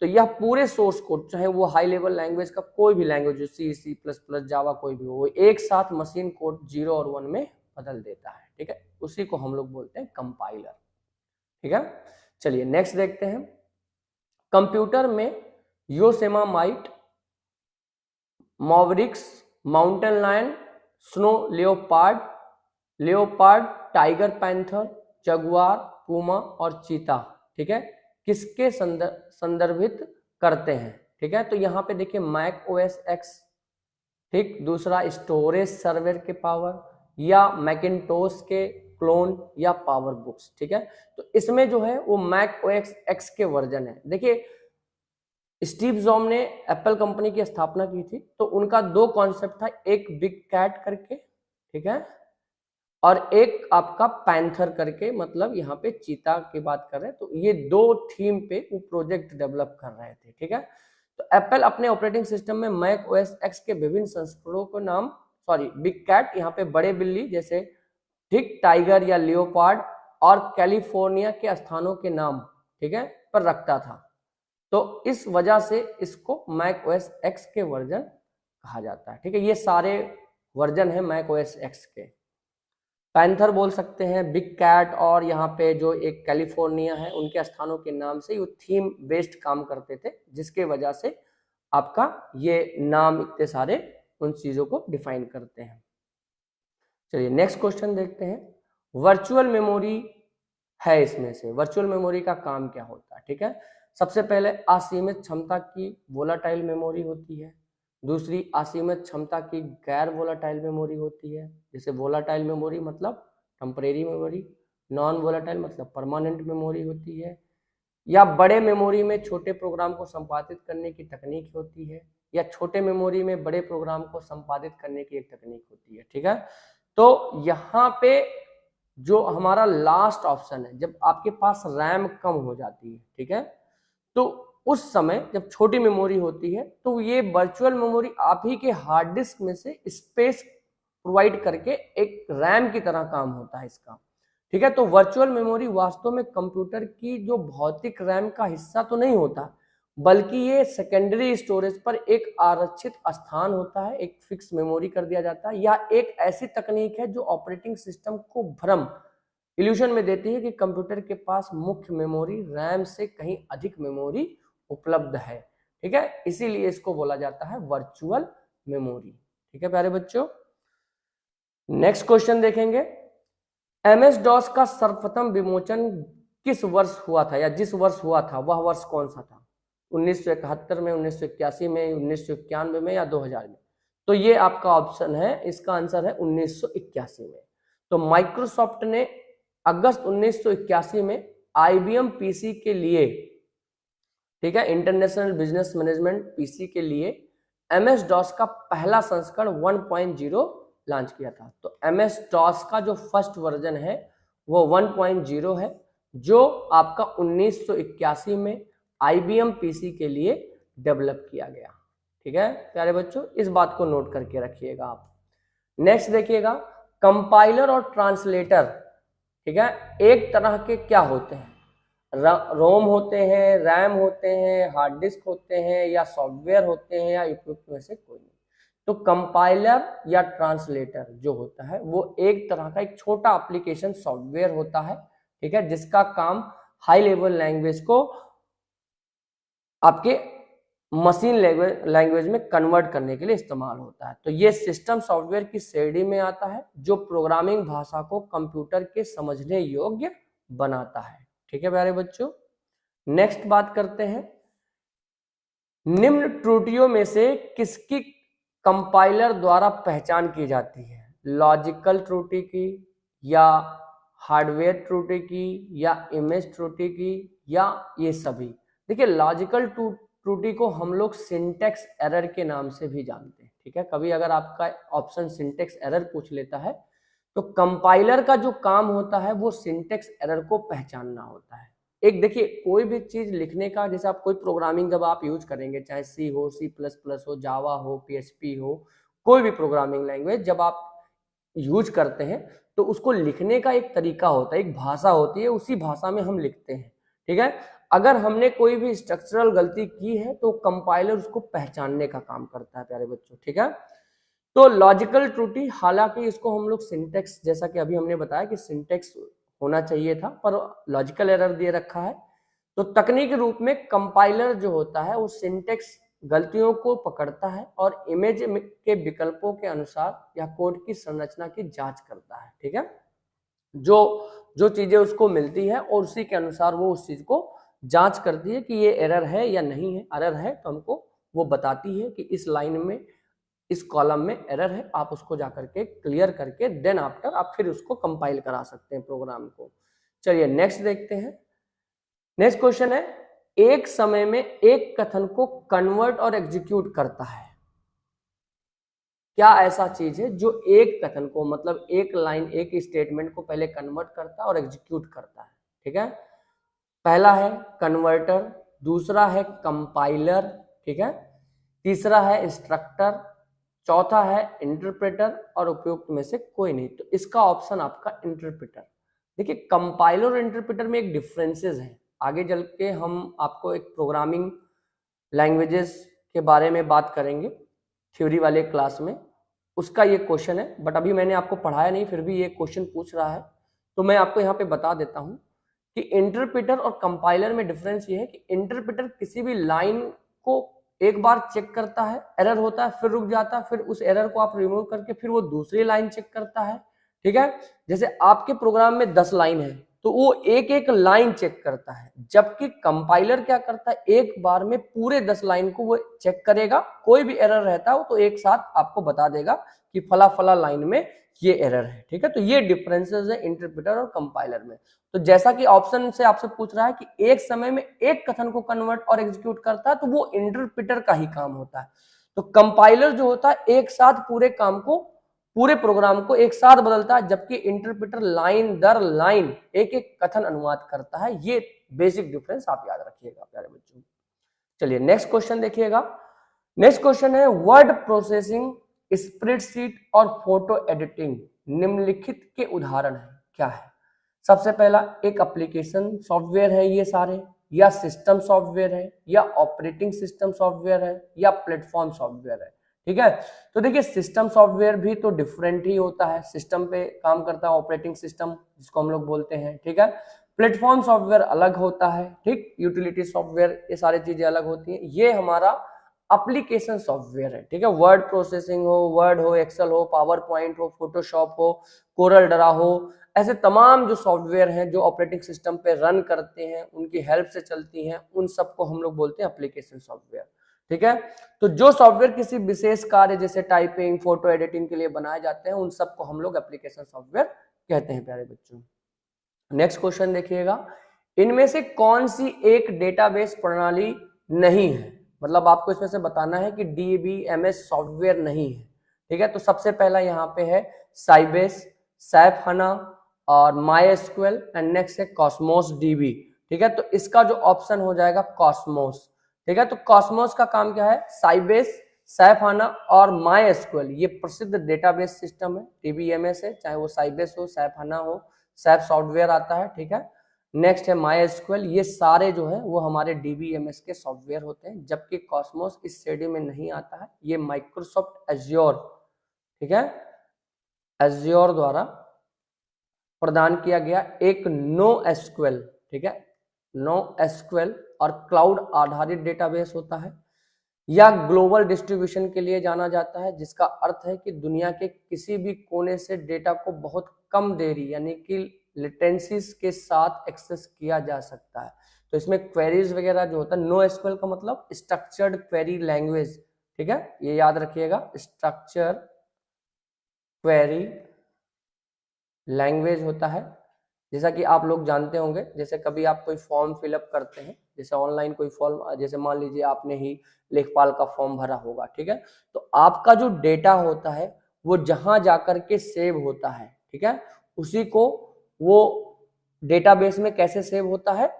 तो यह पूरे सोर्स कोड, चाहे वो हाई लेवल लैंग्वेज का कोई भी लैंग्वेज हो, C++, जावा कोई भी हो, वो एक साथ मशीन कोड 0 और 1 में बदल देता है। ठीक है, उसी को हम लोग बोलते हैं कंपाइलर। ठीक है, चलिए नेक्स्ट देखते हैं। कंप्यूटर में Yosemite, Mavericks, Mountain Lion, Snow Leopard, Tiger Panther, Jaguar, Puma और चीता, ठीक है, किसके संदर्भित करते हैं? ठीक है, तो यहाँ पे देखिए मैक ओएस एक्स, ठीक, दूसरा स्टोरेज सर्वर के पावर, या मैकिन्टोश के क्लोन, या पावर बुक्स। ठीक है, तो इसमें जो है वो मैक ओएस एक्स के वर्जन है। देखिए स्टीव जॉब ने एप्पल कंपनी की स्थापना की थी, तो उनका दो कॉन्सेप्ट था, एक बिग कैट करके, ठीक है, और एक आपका पैंथर करके, मतलब यहाँ पे चीता की बात कर रहे हैं। तो ये दो थीम पे वो प्रोजेक्ट डेवलप कर रहे थे। ठीक है, तो एप्पल अपने ऑपरेटिंग सिस्टम में मैक ओएस एक्स के विभिन्न संस्करणों को नाम, बिग कैट यहाँ पे बड़े बिल्ली जैसे, ठीक, टाइगर या लियोपार्ड और कैलिफोर्निया के स्थानों के नाम, ठीक है, पर रखता था। तो इस वजह से इसको मैक ओएस एक्स के वर्जन कहा जाता है। ठीक है, ये सारे वर्जन है मैक ओएस एक्स के। पैंथर बोल सकते हैं, बिग कैट, और यहाँ पे जो एक कैलिफोर्निया है, उनके स्थानों के नाम से वो थीम बेस्ड काम करते थे, जिसके वजह से आपका ये नाम इतने सारे उन चीजों को डिफाइन करते हैं। चलिए नेक्स्ट क्वेश्चन देखते हैं। वर्चुअल मेमोरी है, इसमें से वर्चुअल मेमोरी का काम क्या होता है? ठीक है, सबसे पहले असीमित क्षमता की वोलाटाइल मेमोरी होती है, दूसरी असीमित क्षमता की गैर वोलाटाइल मेमोरी होती है। जैसे वोलाटाइल मेमोरी मतलब टेम्परेरी मेमोरी, नॉन वोलाटाइल मतलब परमानेंट मेमोरी होती है, या बड़े मेमोरी में छोटे प्रोग्राम को संपादित करने की तकनीक होती है, या छोटे मेमोरी में बड़े प्रोग्राम को संपादित करने की एक तकनीक होती है। ठीक है, तो यहाँ पे जो हमारा लास्ट ऑप्शन है, जब आपके पास रैम कम हो जाती है, ठीक है, तो उस समय जब छोटी मेमोरी होती है, तो ये वर्चुअल मेमोरी आप ही के हार्ड डिस्क में से स्पेस प्रोवाइड करके एक रैम की तरह काम होता है इसका। ठीक है, तो वर्चुअल मेमोरी वास्तव में कंप्यूटर की जो भौतिक रैम का हिस्सा तो नहीं होता, बल्कि ये सेकेंडरी स्टोरेज पर एक आरक्षित स्थान होता है, एक फिक्स मेमोरी कर दिया जाता है। यह एक ऐसी तकनीक है जो ऑपरेटिंग सिस्टम को भ्रम, इल्यूजन में देती है कि कंप्यूटर के पास मुख्य मेमोरी रैम से कहीं अधिक मेमोरी उपलब्ध है। ठीक है, इसीलिए इसको बोला जाता है वर्चुअल मेमोरी। ठीक है प्यारे बच्चों, नेक्स्ट क्वेश्चन देखेंगे। MS DOS का सर्वप्रथम विमोचन किस वर्ष हुआ था, या जिस वर्ष हुआ था वह वर्ष कौन सा था? 1971 में, 1981 में, 1991 में, या 2000 में? तो ये आपका ऑप्शन है, इसका आंसर है 1981 में। तो माइक्रोसॉफ्ट ने अगस्त 1981 में IBM PC के लिए, ठीक है, इंटरनेशनल बिजनेस मैनेजमेंट PC के लिए MS DOS का पहला संस्करण 1.0 लॉन्च किया था। तो MS DOS का जो फर्स्ट वर्जन है वो 1.0 है, जो आपका 1981 में IBM PC के लिए डेवलप किया गया। ठीक है प्यारे बच्चों, इस बात को नोट करके रखिएगा आप। नेक्स्ट देखिएगा, कंपाइलर और ट्रांसलेटर, ठीक है। एक तरह के क्या होते हैं, रोम होते हैं, रैम होते हैं, हार्ड डिस्क होते हैं, या सॉफ्टवेयर होते हैं, या उपयुक्त में से कोई नहीं। तो कंपाइलर या ट्रांसलेटर जो होता है वो एक तरह का एक छोटा एप्लीकेशन सॉफ्टवेयर होता है, ठीक है, जिसका काम हाई लेवल लैंग्वेज को आपके मशीन लैंग्वेज में कन्वर्ट करने के लिए इस्तेमाल होता है। तो ये सिस्टम सॉफ्टवेयर की श्रेणी में आता है जो प्रोग्रामिंग भाषा को कंप्यूटर के समझने योग्य बनाता है। ठीक है प्यारे बच्चों, नेक्स्ट बात करते हैं, निम्न त्रुटियों में से किसकी कंपाइलर द्वारा पहचान की जाती है? लॉजिकल त्रुटि की, या हार्डवेयर त्रुटि की, या इमेज त्रुटि की, या ये सभी? देखिए लॉजिकल त्रुटि को हम लोग सिंटेक्स एरर के नाम से भी जानते हैं, ठीक है। कभी अगर आपका ऑप्शन सिंटेक्स एरर पूछ लेता है तो कंपाइलर का जो काम होता है वो सिंटेक्स एरर को पहचानना होता है। एक देखिए कोई भी चीज लिखने का, जैसे आप कोई प्रोग्रामिंग जब आप यूज करेंगे, चाहे सी हो, C++ हो, जावा हो, PHP हो, कोई भी प्रोग्रामिंग लैंग्वेज जब आप यूज करते हैं तो उसको लिखने का एक तरीका होता है, एक भाषा होती है, उसी भाषा में हम लिखते हैं, ठीक है। अगर हमने कोई भी स्ट्रक्चरल गलती की है तो कंपाइलर उसको पहचानने का काम करता है प्यारे बच्चों, ठीक है। तो लॉजिकल त्रुटि, हालांकि इसको हम लोग सिंटेक्स, जैसा कि अभी हमने बताया कि सिंटेक्स होना चाहिए था पर लॉजिकल एरर दे रखा है, तो तकनीकी रूप में कंपाइलर जो होता है वो सिंटेक्स गलतियों को पकड़ता है और इमेज के विकल्पों के अनुसार या कोड की संरचना की जांच करता है, ठीक है। जो जो चीजें उसको मिलती है और उसी के अनुसार वो उस चीज को जांच करती है कि ये एरर है या नहीं है। एरर है तो हमको वो बताती है कि इस लाइन में, इस कॉलम में एरर है, आप उसको जाकर के क्लियर करके देन आफ्टर आप फिर उसको कंपाइल करा सकते हैं प्रोग्राम को। चलिए नेक्स्ट देखते हैं। नेक्स्ट क्वेश्चन है, एक समय में एक कथन को कन्वर्ट और एग्जीक्यूट करता है। क्या ऐसा चीज है जो एक कथन को, मतलब एक लाइन, एक स्टेटमेंट को पहले कन्वर्ट करता है और एग्जीक्यूट करता है, ठीक है। पहला है कन्वर्टर, दूसरा है कंपाइलर, ठीक है, तीसरा है इंस्ट्रक्टर, चौथा है इंटरप्रेटर, और उपयुक्त में से कोई नहीं। तो इसका ऑप्शन आपका इंटरप्रेटर। देखिए कंपाइलर और इंटरप्रेटर में एक डिफरेंसेस है, आगे चल के हम आपको एक प्रोग्रामिंग लैंग्वेजेस के बारे में बात करेंगे थ्योरी वाले क्लास में, उसका ये क्वेश्चन है, बट अभी मैंने आपको पढ़ाया नहीं फिर भी ये क्वेश्चन पूछ रहा है तो मैं आपको यहाँ पे बता देता हूँ कि इंटरप्रेटर और कंपाइलर में डिफरेंस ये है कि इंटरप्रेटर किसी भी लाइन को एक बार चेक करता है, एरर होता है, फिर रुक जाता है, फिर उस एरर को आप रिमूव करके फिर वो दूसरी लाइन चेक करता है, ठीक है। जैसे आपके प्रोग्राम में 10 लाइन है तो वो एक एक लाइन चेक करता है, जबकि कंपाइलर क्या करता है, एक बार में पूरे 10 लाइन को वो चेक करेगा, कोई भी एरर रहता है तो एक साथ आपको बता देगा कि फला फला लाइन में ये एरर है, ठीक है। तो ये डिफरेंसेस है इंटरप्रेटर और कंपाइलर में। तो जैसा कि ऑप्शन से आपसे पूछ रहा है कि एक समय में एक कथन को कन्वर्ट और एग्जीक्यूट करता है, तो वो इंटरप्रेटर का ही काम होता है। तो कंपाइलर जो होता है एक साथ पूरे काम को, पूरे प्रोग्राम को एक साथ बदलता है, जबकि इंटरप्रेटर लाइन दर लाइन एक एक कथन अनुवाद करता है। ये बेसिक डिफरेंस आप याद रखिएगा प्यारे बच्चों। चलिए नेक्स्ट क्वेश्चन देखिएगा। नेक्स्ट क्वेश्चन है, वर्ड प्रोसेसिंग, स्प्रेडशीट और फोटो एडिटिंग निम्नलिखित के उदाहरण है, क्या है? सबसे पहला एक एप्लीकेशन सॉफ्टवेयर है ये सारे, या सिस्टम सॉफ्टवेयर है, या ऑपरेटिंग सिस्टम सॉफ्टवेयर है, या प्लेटफॉर्म सॉफ्टवेयर है, ठीक है। तो देखिए सिस्टम सॉफ्टवेयर भी तो डिफरेंट ही होता है, सिस्टम पे काम करता है, ऑपरेटिंग सिस्टम जिसको हम लोग बोलते हैं, ठीक है। प्लेटफॉर्म सॉफ्टवेयर अलग होता है, ठीक, यूटिलिटी सॉफ्टवेयर, ये सारी चीजें अलग होती हैं। ये हमारा एप्लीकेशन सॉफ्टवेयर है, ठीक है। वर्ड प्रोसेसिंग हो, वर्ड हो, एक्सेल हो, पावर पॉइंट हो, फोटोशॉप हो, कोरल ड्रा हो, ऐसे तमाम जो सॉफ्टवेयर हैं जो ऑपरेटिंग सिस्टम पे रन करते हैं, उनकी हेल्प से चलती हैं, उन सबको हम लोग बोलते हैं एप्लीकेशन सॉफ्टवेयर, ठीक है। तो जो सॉफ्टवेयर किसी विशेष कार्य जैसे टाइपिंग, फोटो एडिटिंग के लिए बनाए जाते हैं, उन सबको हम लोग एप्लीकेशन सॉफ्टवेयर कहते हैं प्यारे बच्चों। नेक्स्ट क्वेश्चन देखिएगा, इनमें से कौन सी एक डेटाबेस प्रणाली नहीं है? मतलब आपको इसमें से बताना है कि DBMS सॉफ्टवेयर नहीं है, ठीक है। तो सबसे पहला यहाँ पे है साइबेस, सैप हना और MySQL, एंड नेक्स्ट है कॉस्मोस DB, ठीक है। तो इसका जो ऑप्शन हो जाएगा कॉस्मोस, ठीक है। तो कॉस्मोस का काम क्या है? साइबेस, सैप हना और MySQL ये प्रसिद्ध डेटाबेस सिस्टम है, DBMS है, चाहे वो साइबेस हो, सैप हना हो, सैप सॉफ्टवेयर आता है, ठीक है। नेक्स्ट है माई एसक्यूएल, ये सारे जो है वो हमारे डीबीएमएस के सॉफ्टवेयर होते हैं, जबकि कॉस्मोस इस श्रेणी में नहीं आता है, ये माइक्रोसॉफ्ट एज्योर, ठीक है, एज्योर द्वारा प्रदान किया गया एक नो एसक्यूएल, ठीक है, नो एसक्यूएल और क्लाउड आधारित डेटाबेस होता है, या ग्लोबल डिस्ट्रीब्यूशन के लिए जाना जाता है, जिसका अर्थ है कि दुनिया के किसी भी कोने से डेटा को बहुत कम देरी यानी कि लेटेंसीज के साथ एक्सेस किया जा सकता है। तो इसमें क्वेरीज वगैरह जो होता है, नो एसक्यूएल का मतलब स्ट्रक्चर्ड क्वेरी लैंग्वेज, ठीक है, ये याद रखिएगा, स्ट्रक्चर क्वेरी लैंग्वेज होता है। जैसा कि आप लोग जानते होंगे, जैसे कभी आप कोई फॉर्म फिलअप करते हैं, जैसे ऑनलाइन कोई फॉर्म, जैसे मान लीजिए आपने ही लेखपाल का फॉर्म भरा होगा, ठीक है, तो आपका जो डेटा होता है वो जहां जाकर के सेव होता है, ठीक है, उसी को वो डेटाबेस में कैसे सेव होता है,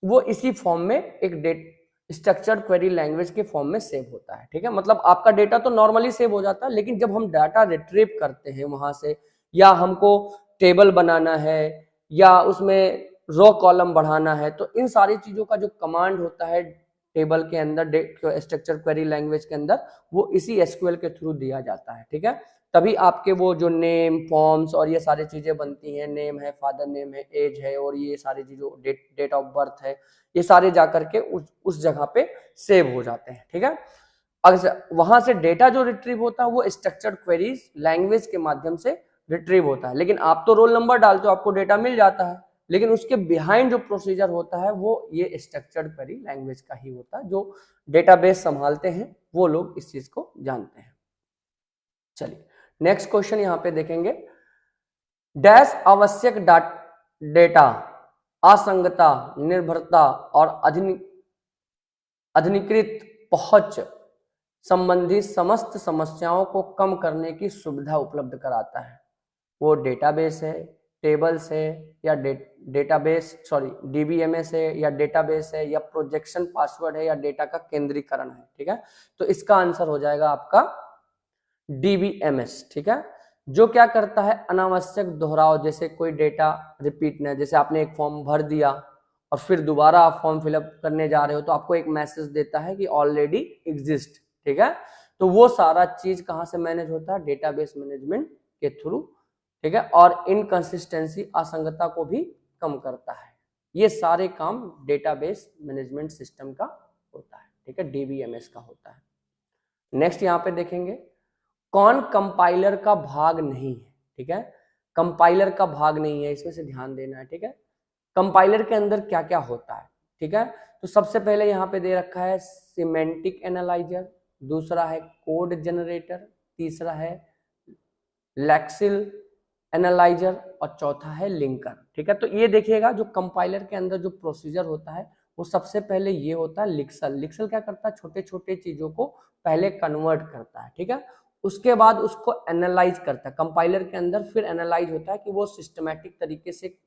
वो इसी फॉर्म में एक स्ट्रक्चर्ड क्वेरी लैंग्वेज के फॉर्म में सेव होता है, ठीक है। मतलब आपका डेटा तो नॉर्मली सेव हो जाता है, लेकिन जब हम डाटा रिट्रीव करते हैं वहां से, या हमको टेबल बनाना है या उसमें रो कॉलम बढ़ाना है, तो इन सारी चीजों का जो कमांड होता है टेबल के अंदर, स्ट्रक्चर क्वेरी लैंग्वेज के अंदर, वो इसी एसक्यूएल के थ्रू दिया जाता है, ठीक है। तभी आपके वो जो नेम, फॉर्म्स और ये सारी चीजें बनती हैं, नेम है, फादर नेम है, एज है, और ये सारी चीजों, डेट ऑफ बर्थ है, ये सारे जाकर के उस जगह पे सेव हो जाते हैं, ठीक है। अगर वहां से डेटा जो रिट्रीव होता है वो स्ट्रक्चर्ड क्वेरीज लैंग्वेज के माध्यम से रिट्रीव होता है, लेकिन आप तो रोल नंबर डालते हो, आपको डेटा मिल जाता है, लेकिन उसके बिहाइंड जो प्रोसीजर होता है वो ये स्ट्रक्चर्ड क्वेरी लैंग्वेज का ही होता है। जो डेटाबेस संभालते हैं वो लोग इस चीज को जानते हैं। चलिए नेक्स्ट क्वेश्चन यहां पे देखेंगे, डैश आवश्यक डेटा असंगता, निर्भरता और अधिकृत पहुंच संबंधी समस्त समस्याओं को कम करने की सुविधा उपलब्ध कराता है। वो डेटाबेस है, टेबल्स है, या डीबीएमएस है, या डेटाबेस है, या प्रोजेक्शन पासवर्ड है, या डेटा का केंद्रीकरण है, ठीक है। तो इसका आंसर हो जाएगा आपका डीबीएमएस, ठीक है, जो क्या करता है, अनावश्यक दोहराव, जैसे कोई डेटा रिपीट न, जैसे आपने एक फॉर्म भर दिया और फिर दोबारा आप फॉर्म फिलअप करने जा रहे हो तो आपको एक मैसेज देता है कि ऑलरेडी एग्जिस्ट, ठीक है। तो वो सारा चीज कहां से मैनेज होता है, डेटाबेस मैनेजमेंट के थ्रू, ठीक है, और इनकंसिस्टेंसी, असंगता को भी कम करता है। ये सारे काम डेटाबेस मैनेजमेंट सिस्टम का होता है, ठीक है, डीबीएमएस का होता है। नेक्स्ट यहां पे देखेंगे, कौन कंपाइलर का भाग नहीं है, ठीक है, कंपाइलर का भाग नहीं है, इसमें से ध्यान देना है, ठीक है। कंपाइलर के अंदर क्या क्या होता है, ठीक है, तो सबसे पहले यहाँ पे दे रखा है सिमेंटिक एनालाइजर, दूसरा है कोड जनरेटर, तीसरा है लेक्सिल एनालाइजर और चौथा है लिंकर, ठीक है। तो ये देखिएगा जो कंपाइलर के अंदर जो प्रोसीजर होता है वो सबसे पहले ये होता है लिक्सल। लिक्सल क्या करता है, छोटे छोटे चीजों को पहले कन्वर्ट करता है, ठीक है, उसके बाद उसको एनालाइज करता है कंपाइलर के अंदर, फिर एनालाइज होता है कि वो सिस्टमैटिक तरीके से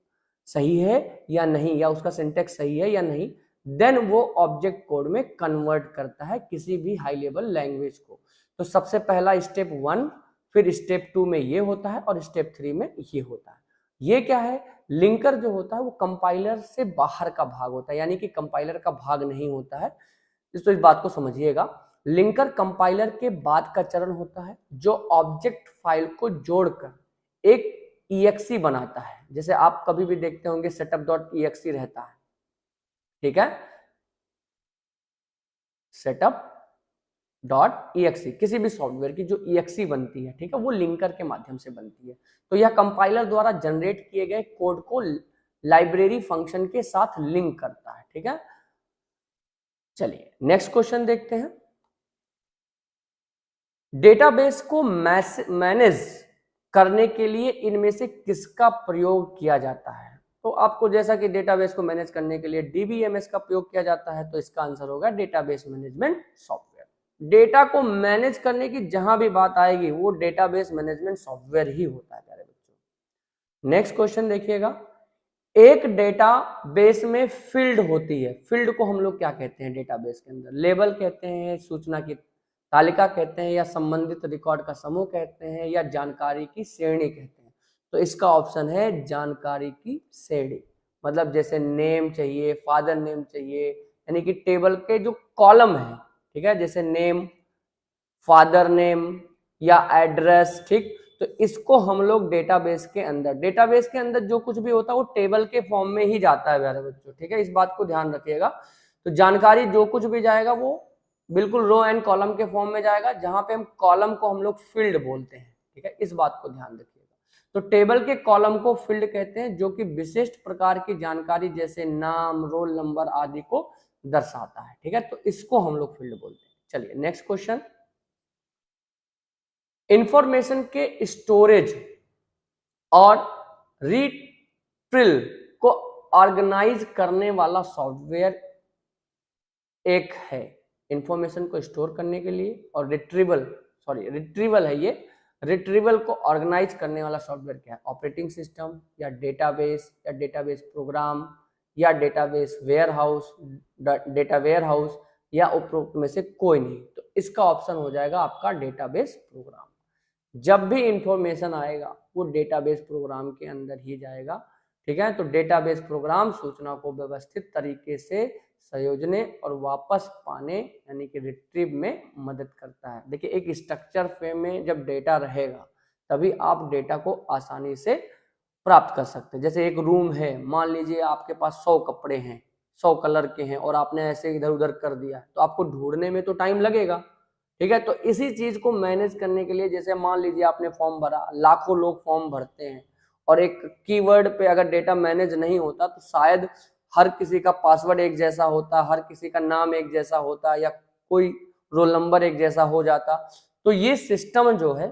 सही है या नहीं, या उसका सिंटेक्स सही है या नहीं, देन वो ऑब्जेक्ट कोड में कन्वर्ट करता है किसी भी हाई लेवल लैंग्वेज को। तो सबसे पहला स्टेप 1, फिर स्टेप 2 में ये होता है और स्टेप 3 में ये होता है। ये क्या है, लिंकर जो होता है वो कंपाइलर से बाहर का भाग होता है, यानी कि कंपाइलर का भाग नहीं होता है, तो इस बात को समझिएगा। लिंकर कंपाइलर के बाद का चरण होता है जो ऑब्जेक्ट फाइल को जोड़कर एक EXE बनाता है। जैसे आप कभी भी देखते होंगे setup.exe रहता है, ठीक है, setup.exe किसी भी सॉफ्टवेयर की जो EXE बनती है, ठीक है, वो लिंकर के माध्यम से बनती है। तो यह कंपाइलर द्वारा जनरेट किए गए कोड को लाइब्रेरी फंक्शन के साथ लिंक करता है, ठीक है। चलिए नेक्स्ट क्वेश्चन देखते हैं, डेटाबेस को मैनेज करने के लिए इनमें से किसका प्रयोग किया जाता है। तो आपको जैसा कि डेटाबेस को मैनेज करने के लिए डीबीएमएस का प्रयोग किया जाता है, तो इसका आंसर होगा डेटाबेस मैनेजमेंट सॉफ्टवेयर। डेटा को मैनेज करने की जहां भी बात आएगी वो डेटाबेस मैनेजमेंट सॉफ्टवेयर ही होता है प्यारे बच्चों। नेक्स्ट क्वेश्चन देखिएगा, एक डेटाबेस में फील्ड होती है, फील्ड को हम लोग क्या कहते हैं डेटाबेस के अंदर, लेबल कहते हैं, सूचना की तालिका कहते हैं, या संबंधित रिकॉर्ड का समूह कहते हैं, या जानकारी की श्रेणी कहते हैं। तो इसका ऑप्शन है जानकारी की श्रेणी। मतलब जैसे नेम चाहिए, फादर नेम चाहिए, यानी कि टेबल के जो कॉलम है, ठीक है, जैसे नेम, फादर नेम या एड्रेस, ठीक, तो इसको हम लोग डेटाबेस के अंदर जो कुछ भी होता है वो टेबल के फॉर्म में ही जाता है प्यारे बच्चों, ठीक है, इस बात को ध्यान रखिएगा। तो जानकारी जो कुछ भी जाएगा वो बिल्कुल रो एंड कॉलम के फॉर्म में जाएगा, जहां पे हम कॉलम को हम लोग फील्ड बोलते हैं, ठीक है, इस बात को ध्यान रखिएगा। तो टेबल के कॉलम को फील्ड कहते हैं, जो कि विशिष्ट प्रकार की जानकारी जैसे नाम, रोल नंबर आदि को दर्शाता है, ठीक है, तो इसको हम लोग फील्ड बोलते हैं। चलिए नेक्स्ट क्वेश्चन, इंफॉर्मेशन के स्टोरेज और रिट्रीवल को ऑर्गेनाइज करने वाला सॉफ्टवेयर एक है। इंफॉर्मेशन को स्टोर करने के लिए और रिट्रीवल है ये, रिट्रीवल को ऑर्गेनाइज करने वाला सॉफ्टवेयर क्या है? ऑपरेटिंग सिस्टम या डेटाबेस प्रोग्राम या डेटाबेस वेयरहाउस या उपरोक्त में से कोई नहीं। तो इसका ऑप्शन हो जाएगा आपका डेटाबेस प्रोग्राम। जब भी इंफॉर्मेशन आएगा वो डेटाबेस प्रोग्राम के अंदर ही जाएगा, ठीक है। तो डेटाबेस प्रोग्राम सूचना को व्यवस्थित तरीके से संयोजने और वापस पाने यानी कि रिट्रीव में मदद करता है। देखिए एक स्ट्रक्चर फ्रेम में जब डेटा रहेगा तभी आप डेटा को आसानी से प्राप्त कर सकते हैं। जैसे एक रूम है, मान लीजिए आपके पास 100 कपड़े हैं, 100 कलर के हैं और आपने ऐसे इधर उधर कर दिया, तो आपको ढूंढने में तो टाइम लगेगा, ठीक है। तो इसी चीज को मैनेज करने के लिए, जैसे मान लीजिए आपने फॉर्म भरा, लाखों लोग फॉर्म भरते हैं और एक कीवर्ड पे अगर डेटा मैनेज नहीं होता तो शायद हर किसी का पासवर्ड एक जैसा होता, हर किसी का नाम एक जैसा होता या कोई रोल नंबर एक जैसा हो जाता, तो ये सिस्टम जो है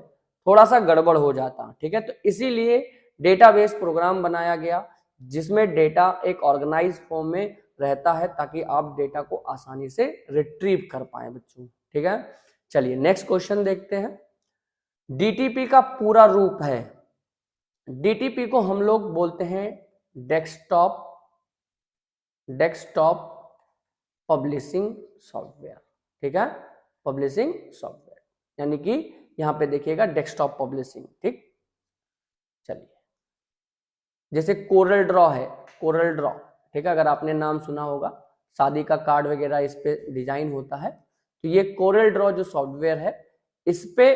थोड़ा सा गड़बड़ हो जाता, ठीक है। तो इसीलिए डेटाबेस प्रोग्राम बनाया गया जिसमें डेटा एक ऑर्गेनाइज फॉर्म में रहता है ताकि आप डेटा को आसानी से रिट्रीव कर पाए बच्चों, ठीक है। चलिए नेक्स्ट क्वेश्चन देखते हैं। डीटीपी का पूरा रूप है, डीटीपी को हम लोग बोलते हैं डेस्कटॉप पब्लिशिंग सॉफ्टवेयर, ठीक है, पब्लिशिंग सॉफ्टवेयर, यानी कि यहां पे देखिएगा डेस्कटॉप पब्लिशिंग, ठीक। चलिए जैसे कोरल ड्रॉ है, कोरल ड्रॉ, ठीक है, अगर आपने नाम सुना होगा, शादी का कार्ड वगैरह इस पे डिजाइन होता है, तो ये कोरल ड्रॉ जो सॉफ्टवेयर है इस पे,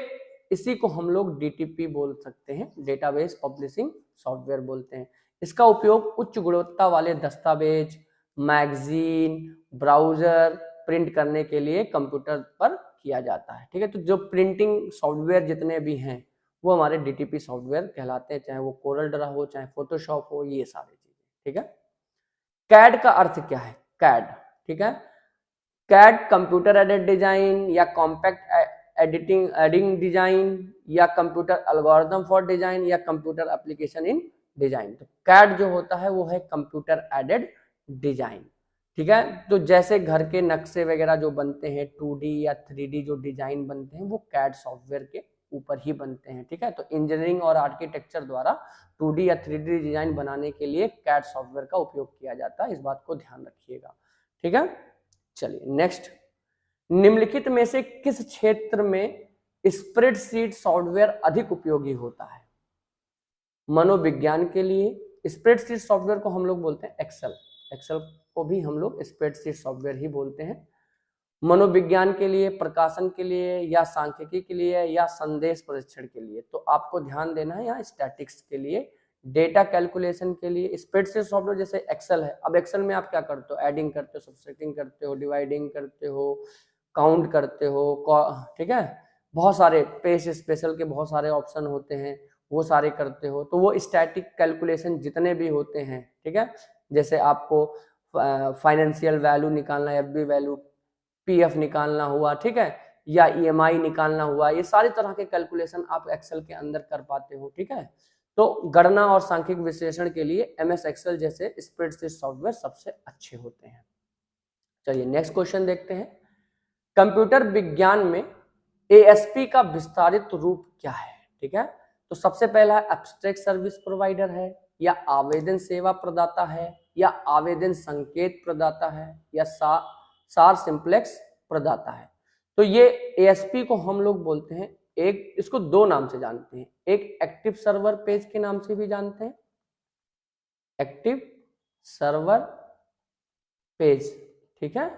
इसी को हम लोग डीटीपी बोल सकते हैं, डेटाबेस पब्लिशिंग सॉफ्टवेयर बोलते हैं। इसका उपयोग उच्च गुणवत्ता वाले दस्तावेज, मैगजीन, ब्राउजर प्रिंट करने के लिए कंप्यूटर पर किया जाता है, ठीक है। तो जो प्रिंटिंग सॉफ्टवेयर जितने भी हैं वो हमारे डीटीपी सॉफ्टवेयर कहलाते हैं, चाहे वो कोरल ड्रॉ हो, चाहे फोटोशॉप हो, ये सारी चीजें, ठीक है। कैड का अर्थ क्या है? कैड, ठीक है, कैड कंप्यूटर एडेड डिजाइन या कॉम्पैक्ट एडिंग डिजाइन या कंप्यूटर एल्गोरिथम फॉर डिजाइन या कंप्यूटर एप्लीकेशन इन डिजाइन। तो कैड जो होता है वो है कंप्यूटर एडेड डिजाइन, ठीक है। तो जैसे घर के नक्शे वगैरह जो बनते हैं 2D या 3D जो डिजाइन बनते हैं वो कैड सॉफ्टवेयर के ऊपर ही बनते हैं, ठीक है। तो इंजीनियरिंग और आर्किटेक्चर द्वारा 2D या 3D डिजाइन बनाने के लिए कैड सॉफ्टवेयर का उपयोग किया जाता है, इस बात को ध्यान रखिएगा, ठीक है। चलिए नेक्स्ट, निम्नलिखित में से किस क्षेत्र में स्प्रेडशीट सॉफ्टवेयर अधिक उपयोगी होता है? मनोविज्ञान के लिए स्प्रेडशीट सॉफ्टवेयर को हम लोग बोलते हैं एक्सेल, एक्सेल को भी हम लोग स्प्रेडशीट सॉफ्टवेयर ही बोलते हैं। मनोविज्ञान के लिए, प्रकाशन के लिए या सांख्यिकी के लिए या संदेश परीक्षण के लिए, तो आपको ध्यान देना है यहाँ स्टैटिक्स के लिए, डेटा कैलकुलेशन के लिए स्प्रेडशीट सॉफ्टवेयर जैसे एक्सेल है। अब एक्सेल में आप क्या करते हो? एडिंग करते हो, सब्सट्रैक्टिंग करते हो, डिवाइडिंग करते हो, काउंट करते हो, ठीक है, बहुत सारे पेज स्पेशल के बहुत सारे ऑप्शन होते हैं, वो सारे करते हो। तो वो स्टैटिक कैलकुलेशन जितने भी होते हैं, ठीक है, जैसे आपको फाइनेंशियल वैल्यू निकालना, एफबी वैल्यू, पीएफ निकालना हुआ, ठीक है, या ईएमआई निकालना हुआ, ये सारी तरह के कैलकुलेशन आप एक्सेल के अंदर कर पाते हो, ठीक है। तो गणना और सांख्यिक विश्लेषण के लिए एमएस एक्सेल जैसे स्प्रेडशीट सॉफ्टवेयर सबसे अच्छे होते हैं। चलिए नेक्स्ट क्वेश्चन देखते हैं। कंप्यूटर विज्ञान में एएसपी का विस्तारित रूप क्या है? ठीक है, तो सबसे पहला एब्स्ट्रैक्ट सर्विस प्रोवाइडर है, या आवेदन सेवा प्रदाता है, या आवेदन संकेत प्रदाता है, या सार सिंप्लेक्स प्रदाता है। तो ये एएसपी को हम लोग बोलते हैं एक इसको दो नाम से जानते हैं, एक एक्टिव सर्वर पेज के नाम से भी जानते हैं, एक्टिव सर्वर पेज, ठीक है,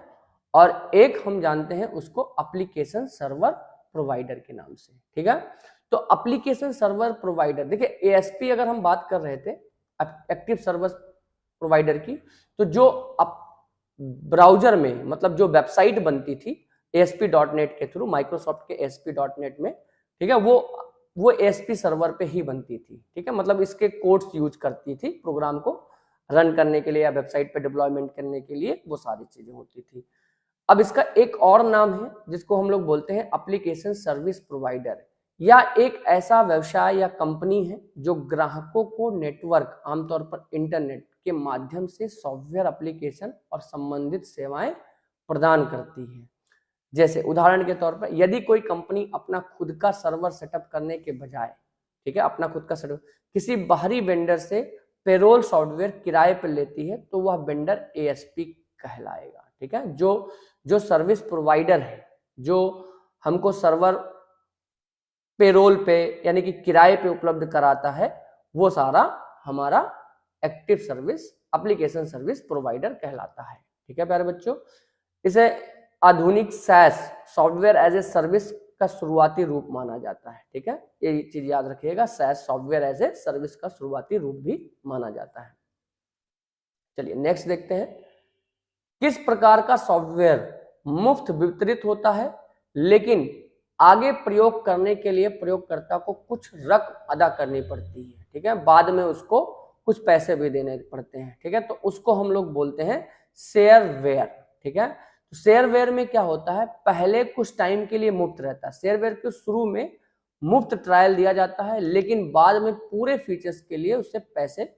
और एक हम जानते हैं उसको एप्लीकेशन सर्वर प्रोवाइडर के नाम से, ठीक है। तो एप्लीकेशन सर्वर प्रोवाइडर, देखिए एएसपी अगर हम बात कर रहे थे एक्टिव सर्विस प्रोवाइडर की, तो जो ब्राउजर में मतलब जो वेबसाइट बनती थी ASP.NET के थ्रू, माइक्रोसॉफ्ट के ASP.NEट में, ठीक है, वो ASP सर्वर पे ही बनती थी, ठीक है, मतलब इसके कोड्स यूज करती थी प्रोग्राम को रन करने के लिए या वेबसाइट पे डिप्लॉयमेंट करने के लिए, वो सारी चीजें होती थी। अब इसका एक और नाम है जिसको हम लोग बोलते हैं एप्लीकेशन सर्विस प्रोवाइडर, या एक ऐसा व्यवसाय या कंपनी है जो ग्राहकों को नेटवर्क, आमतौर पर इंटरनेट के माध्यम से सॉफ्टवेयर एप्लीकेशन और संबंधित सेवाएं प्रदान करती है। जैसे उदाहरण के तौर पर यदि कोई कंपनी अपना खुद का सर्वर सेटअप करने के बजाय, ठीक है, अपना खुद का सर्वर किसी बाहरी वेंडर से पेरोल सॉफ्टवेयर किराए पर लेती है, तो वह वेंडर ASP कहलाएगा, ठीक है। जो सर्विस प्रोवाइडर है, जो हमको सर्वर पेरोल पे यानी कि किराए पे उपलब्ध कराता है, वो सारा हमारा active service application service provider कहलाता है, ठीक है प्यारे बच्चों। इसे आधुनिक SaaS software as a service का शुरुआती रूप माना जाता है, ठीक है, ये चीज याद रखिएगा, SaaS software as a service का शुरुआती रूप भी माना जाता है। चलिए नेक्स्ट देखते हैं, किस प्रकार का सॉफ्टवेयर मुफ्त वितरित होता है लेकिन आगे प्रयोग करने के लिए प्रयोगकर्ता को कुछ रकम अदा करनी पड़ती है, ठीक है, बाद में उसको कुछ पैसे भी देने पड़ते हैं, ठीक है, तो उसको हम लोग बोलते हैं शेयरवेयर, ठीक है। तो शेयरवेयर में क्या होता है, पहले कुछ टाइम के लिए मुफ्त रहता है, शेयरवेयर के शुरू में मुफ्त ट्रायल दिया जाता है, लेकिन बाद में पूरे फीचर्स के लिए उससे पैसे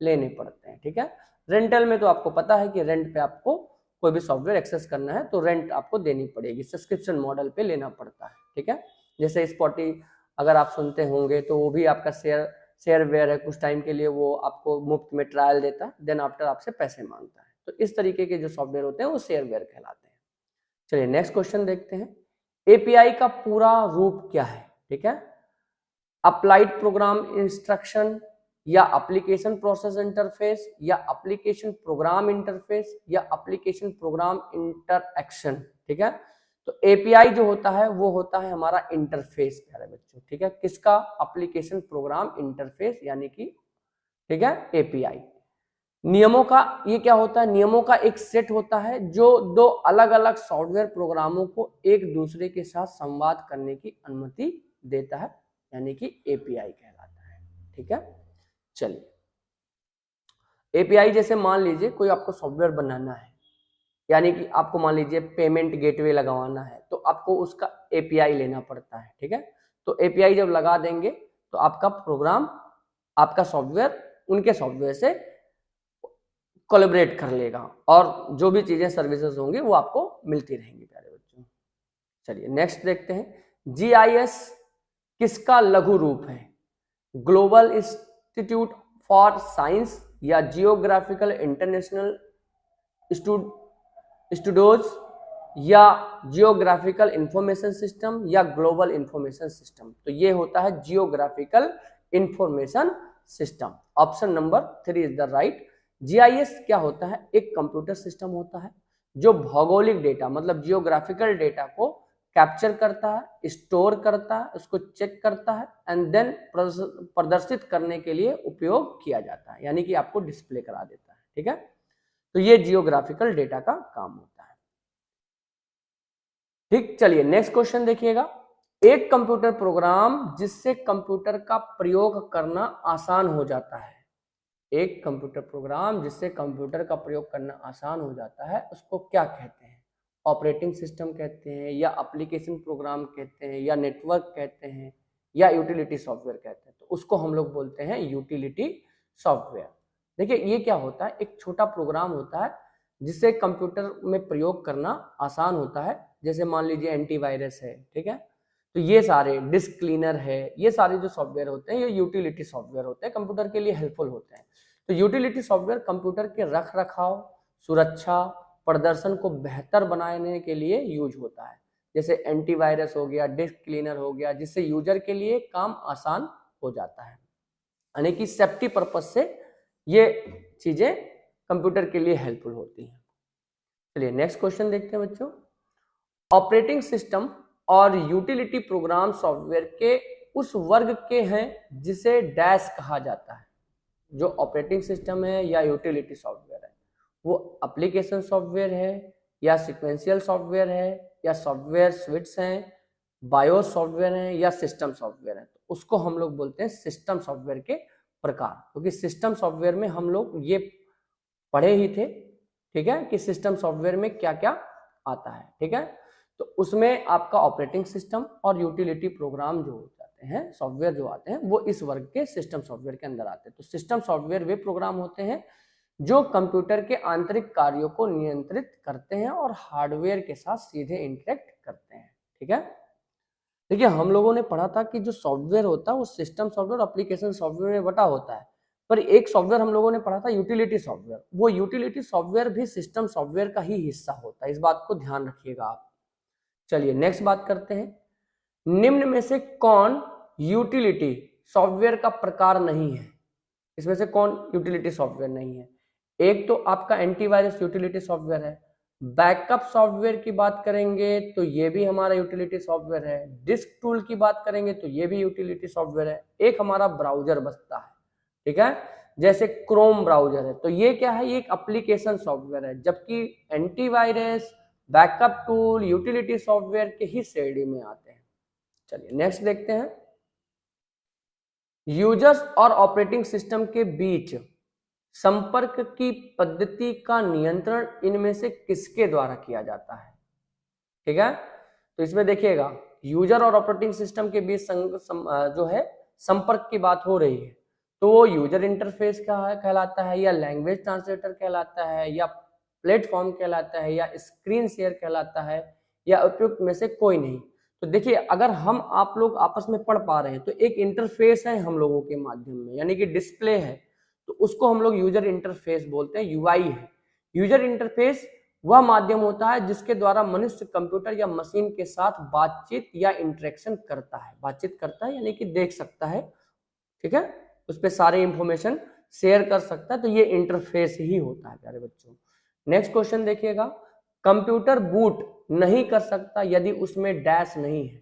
लेने पड़ते हैं, ठीक है। रेंटल में तो आपको पता है कि रेंट पे आपको कोई भी सॉफ्टवेयर एक्सेस करना है तो रेंट आपको देनी पड़ेगी, सब्सक्रिप्शन मॉडल पे लेना पड़ता है, ठीक है। जैसे स्पॉटी अगर आप सुनते होंगे तो वो भी आपका शेयरवेयर है, कुछ टाइम के लिए वो आपको मुफ्त में ट्रायल देता है, देन आफ्टर आपसे पैसे मांगता है, तो इस तरीके के जो सॉफ्टवेयर होते हैं वो शेयरवेयर कहलाते हैं। चलिए नेक्स्ट क्वेश्चन देखते हैं, एपीआई का पूरा रूप क्या है, ठीक है, अप्लाइड प्रोग्राम इंस्ट्रक्शन या एप्लीकेशन प्रोसेस इंटरफेस या एप्लीकेशन प्रोग्राम इंटरफेस या एप्लीकेशन प्रोग्राम इंटरएक्शन, ठीक है। तो एपीआई जो होता है वो होता है हमारा इंटरफेस प्यारे बच्चों, ठीक है, किसका, एप्लीकेशन प्रोग्राम इंटरफेस यानी कि, ठीक है, एपीआई। नियमों का ये क्या होता है, नियमों का एक सेट होता है जो दो अलग अलग सॉफ्टवेयर प्रोग्रामों को एक दूसरे के साथ संवाद करने की अनुमति देता है, यानी कि एपीआई कहलाता है, ठीक है। चलिए एपीआई जैसे मान लीजिए कोई आपको सॉफ्टवेयर बनाना है, यानी कि आपको मान लीजिए पेमेंट गेटवे लगवाना है, तो आपको उसका एपीआई लेना पड़ता है, ठीक है। तो एपीआई जब लगा देंगे तो आपका प्रोग्राम, आपका सॉफ्टवेयर उनके सॉफ्टवेयर से कोलैबोरेट कर लेगा और जो भी चीजें सर्विसेज होंगी वो आपको मिलती रहेंगी प्यारे बच्चों। चलिए नेक्स्ट देखते हैं, जीआईएस किसका लघु रूप है, ग्लोबल इंस्टीट्यूट फॉर साइंस या जियोग्राफिकल इंटरनेशनल स्टूडियोज या जियोग्राफिकल इंफॉर्मेशन सिस्टम या ग्लोबल इंफॉर्मेशन सिस्टम। तो ये होता है geographical information system, option number 3 is the right. GIS क्या होता है, एक कंप्यूटर सिस्टम होता है जो भौगोलिक डेटा मतलब जियोग्राफिकल डेटा को कैप्चर करता है, स्टोर करता है, उसको चेक करता है एंड देन प्रदर्शित करने के लिए उपयोग किया जाता है, यानी कि आपको डिस्प्ले करा देता है, ठीक है। तो ये जियोग्राफिकल डेटा का काम होता है, ठीक। चलिए नेक्स्ट क्वेश्चन देखिएगा, एक कंप्यूटर प्रोग्राम जिससे कंप्यूटर का प्रयोग करना आसान हो जाता है, एक कंप्यूटर प्रोग्राम जिससे कंप्यूटर का प्रयोग करना आसान हो जाता है उसको क्या कहते हैं, ऑपरेटिंग सिस्टम कहते हैं या एप्लीकेशन प्रोग्राम कहते हैं या नेटवर्क कहते हैं या यूटिलिटी सॉफ्टवेयर कहते हैं। तो उसको हम लोग बोलते हैं यूटिलिटी सॉफ्टवेयर। देखिए ये क्या होता है, एक छोटा प्रोग्राम होता है जिससे कंप्यूटर में प्रयोग करना आसान होता है, जैसे मान लीजिए एंटीवायरस है, ठीक है, तो ये सारे डिस्क क्लीनर है, ये सारे जो सॉफ्टवेयर होते हैं ये यूटिलिटी सॉफ्टवेयर होते हैं, कंप्यूटर के लिए हेल्पफुल होते हैं। तो यूटिलिटी सॉफ्टवेयर कंप्यूटर के रख रखाव, सुरक्षा, प्रदर्शन को बेहतर बनाने के लिए यूज होता है। जैसे एंटीवायरस हो गया, डिस्क क्लीनर हो गया, जिससे यूजर के लिए काम आसान हो जाता है। यानी कि सेफ्टी पर्पज से ये चीजें कंप्यूटर के लिए हेल्पफुल होती हैं। चलिए नेक्स्ट क्वेश्चन देखते हैं बच्चों। ऑपरेटिंग सिस्टम और यूटिलिटी प्रोग्राम सॉफ्टवेयर के उस वर्ग के हैं जिसे डैश कहा जाता है। जो ऑपरेटिंग सिस्टम है या यूटिलिटी सॉफ्टवेयर है वो एप्लीकेशन सॉफ्टवेयर है या सीक्वेंशियल सॉफ्टवेयर है या सॉफ्टवेयर स्विट्स हैं, बायोस सॉफ्टवेयर हैं या सिस्टम सॉफ्टवेयर है, तो उसको हम लोग बोलते हैं सिस्टम सॉफ्टवेयर के प्रकार। क्योंकि सिस्टम सॉफ्टवेयर में हम लोग ये पढ़े ही थे, ठीक है, कि सिस्टम सॉफ्टवेयर में क्या क्या आता है, ठीक है। तो उसमें आपका ऑपरेटिंग सिस्टम और यूटिलिटी प्रोग्राम जो हो जाते हैं, सॉफ्टवेयर जो आते हैं, वो इस वर्ग के सिस्टम सॉफ्टवेयर के अंदर आते हैं। तो सिस्टम सॉफ्टवेयर वे प्रोग्राम होते हैं जो कंप्यूटर के आंतरिक कार्यों को नियंत्रित करते हैं और हार्डवेयर के साथ सीधे इंटरेक्ट करते हैं, ठीक है। देखिए हम लोगों ने पढ़ा था कि जो सॉफ्टवेयर होता है वो सिस्टम सॉफ्टवेयर और एप्लीकेशन सॉफ्टवेयर में बटा होता है, पर एक सॉफ्टवेयर हम लोगों ने पढ़ा था यूटिलिटी सॉफ्टवेयर, वो यूटिलिटी सॉफ्टवेयर भी सिस्टम सॉफ्टवेयर का ही हिस्सा होता है, इस बात को ध्यान रखिएगा आप। चलिए नेक्स्ट बात करते हैं, निम्न में से कौन यूटिलिटी सॉफ्टवेयर का प्रकार नहीं है? इसमें से कौन यूटिलिटी सॉफ्टवेयर नहीं है? एक तो आपका एंटीवायरस यूटिलिटी सॉफ्टवेयर है, बैकअप सॉफ्टवेयर की बात करेंगे तो ये भी हमारा यूटिलिटी सॉफ्टवेयर है, डिस्क टूल की बात करेंगे तो ये भी यूटिलिटी सॉफ्टवेयर है, एक हमारा ब्राउजर बचता है, ठीक है, जैसे क्रोम ब्राउजर है, तो ये क्या है, ये एक एप्लीकेशन सॉफ्टवेयर है, जबकि antivirus, backup tool utility software के ही श्रेणी में आते हैं। चलिए नेक्स्ट देखते हैं, यूजर्स और ऑपरेटिंग सिस्टम के बीच संपर्क की पद्धति का नियंत्रण इनमें से किसके द्वारा किया जाता है? ठीक है, तो इसमें देखिएगा यूजर और ऑपरेटिंग सिस्टम के बीच जो है संपर्क की बात हो रही है, तो वो यूजर इंटरफेस कहलाता है या लैंग्वेज ट्रांसलेटर कहलाता है या प्लेटफॉर्म कहलाता है या स्क्रीन शेयर कहलाता है या उपयुक्त में से कोई नहीं। तो देखिए अगर हम आप लोग आपस में पढ़ पा रहे हैं तो एक इंटरफेस है हम लोगों के माध्यम में, यानी कि डिस्प्ले है, तो उसको हम लोग यूजर इंटरफेस बोलते हैं, यूआई है। यूजर इंटरफेस वह माध्यम होता है जिसके द्वारा मनुष्य कंप्यूटर या मशीन के साथ बातचीत या इंटरेक्शन करता है, बातचीत करता है यानी कि देख सकता है, ठीक है, उस पर सारे इंफॉर्मेशन शेयर कर सकता है, तो ये इंटरफेस ही होता है प्यारे बच्चों। नेक्स्ट क्वेश्चन देखिएगा, कंप्यूटर बूट नहीं कर सकता यदि उसमें डैश नहीं है,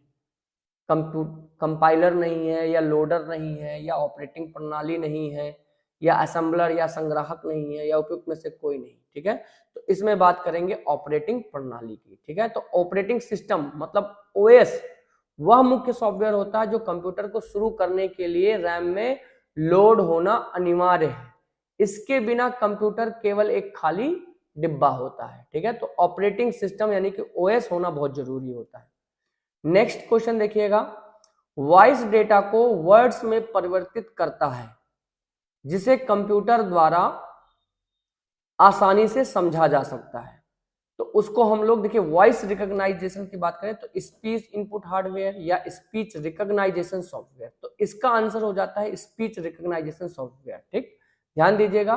कंपाइलर नहीं है या लोडर नहीं है या ऑपरेटिंग प्रणाली नहीं है या असेंबलर या संग्राहक नहीं है या उपयुक्त में से कोई नहीं, ठीक है। तो इसमें बात करेंगे ऑपरेटिंग प्रणाली की, ठीक है। तो ऑपरेटिंग सिस्टम मतलब ओएस वह मुख्य सॉफ्टवेयर होता है जो कंप्यूटर को शुरू करने के लिए रैम में लोड होना अनिवार्य है, इसके बिना कंप्यूटर केवल एक खाली डिब्बा होता है, ठीक है। तो ऑपरेटिंग सिस्टम यानी कि ओएस होना बहुत जरूरी होता है। नेक्स्ट क्वेश्चन देखिएगा, वॉइस डेटा को वर्ड्स में परिवर्तित करता है जिसे कंप्यूटर द्वारा आसानी से समझा जा सकता है, तो उसको हम लोग देखिए वॉइस रिकॉग्नाइजेशन की बात करें तो स्पीच इनपुट हार्डवेयर या स्पीच रिकॉग्नाइजेशन सॉफ्टवेयर, तो इसका आंसर हो जाता है स्पीच रिकॉग्नाइजेशन सॉफ्टवेयर, ठीक। ध्यान दीजिएगा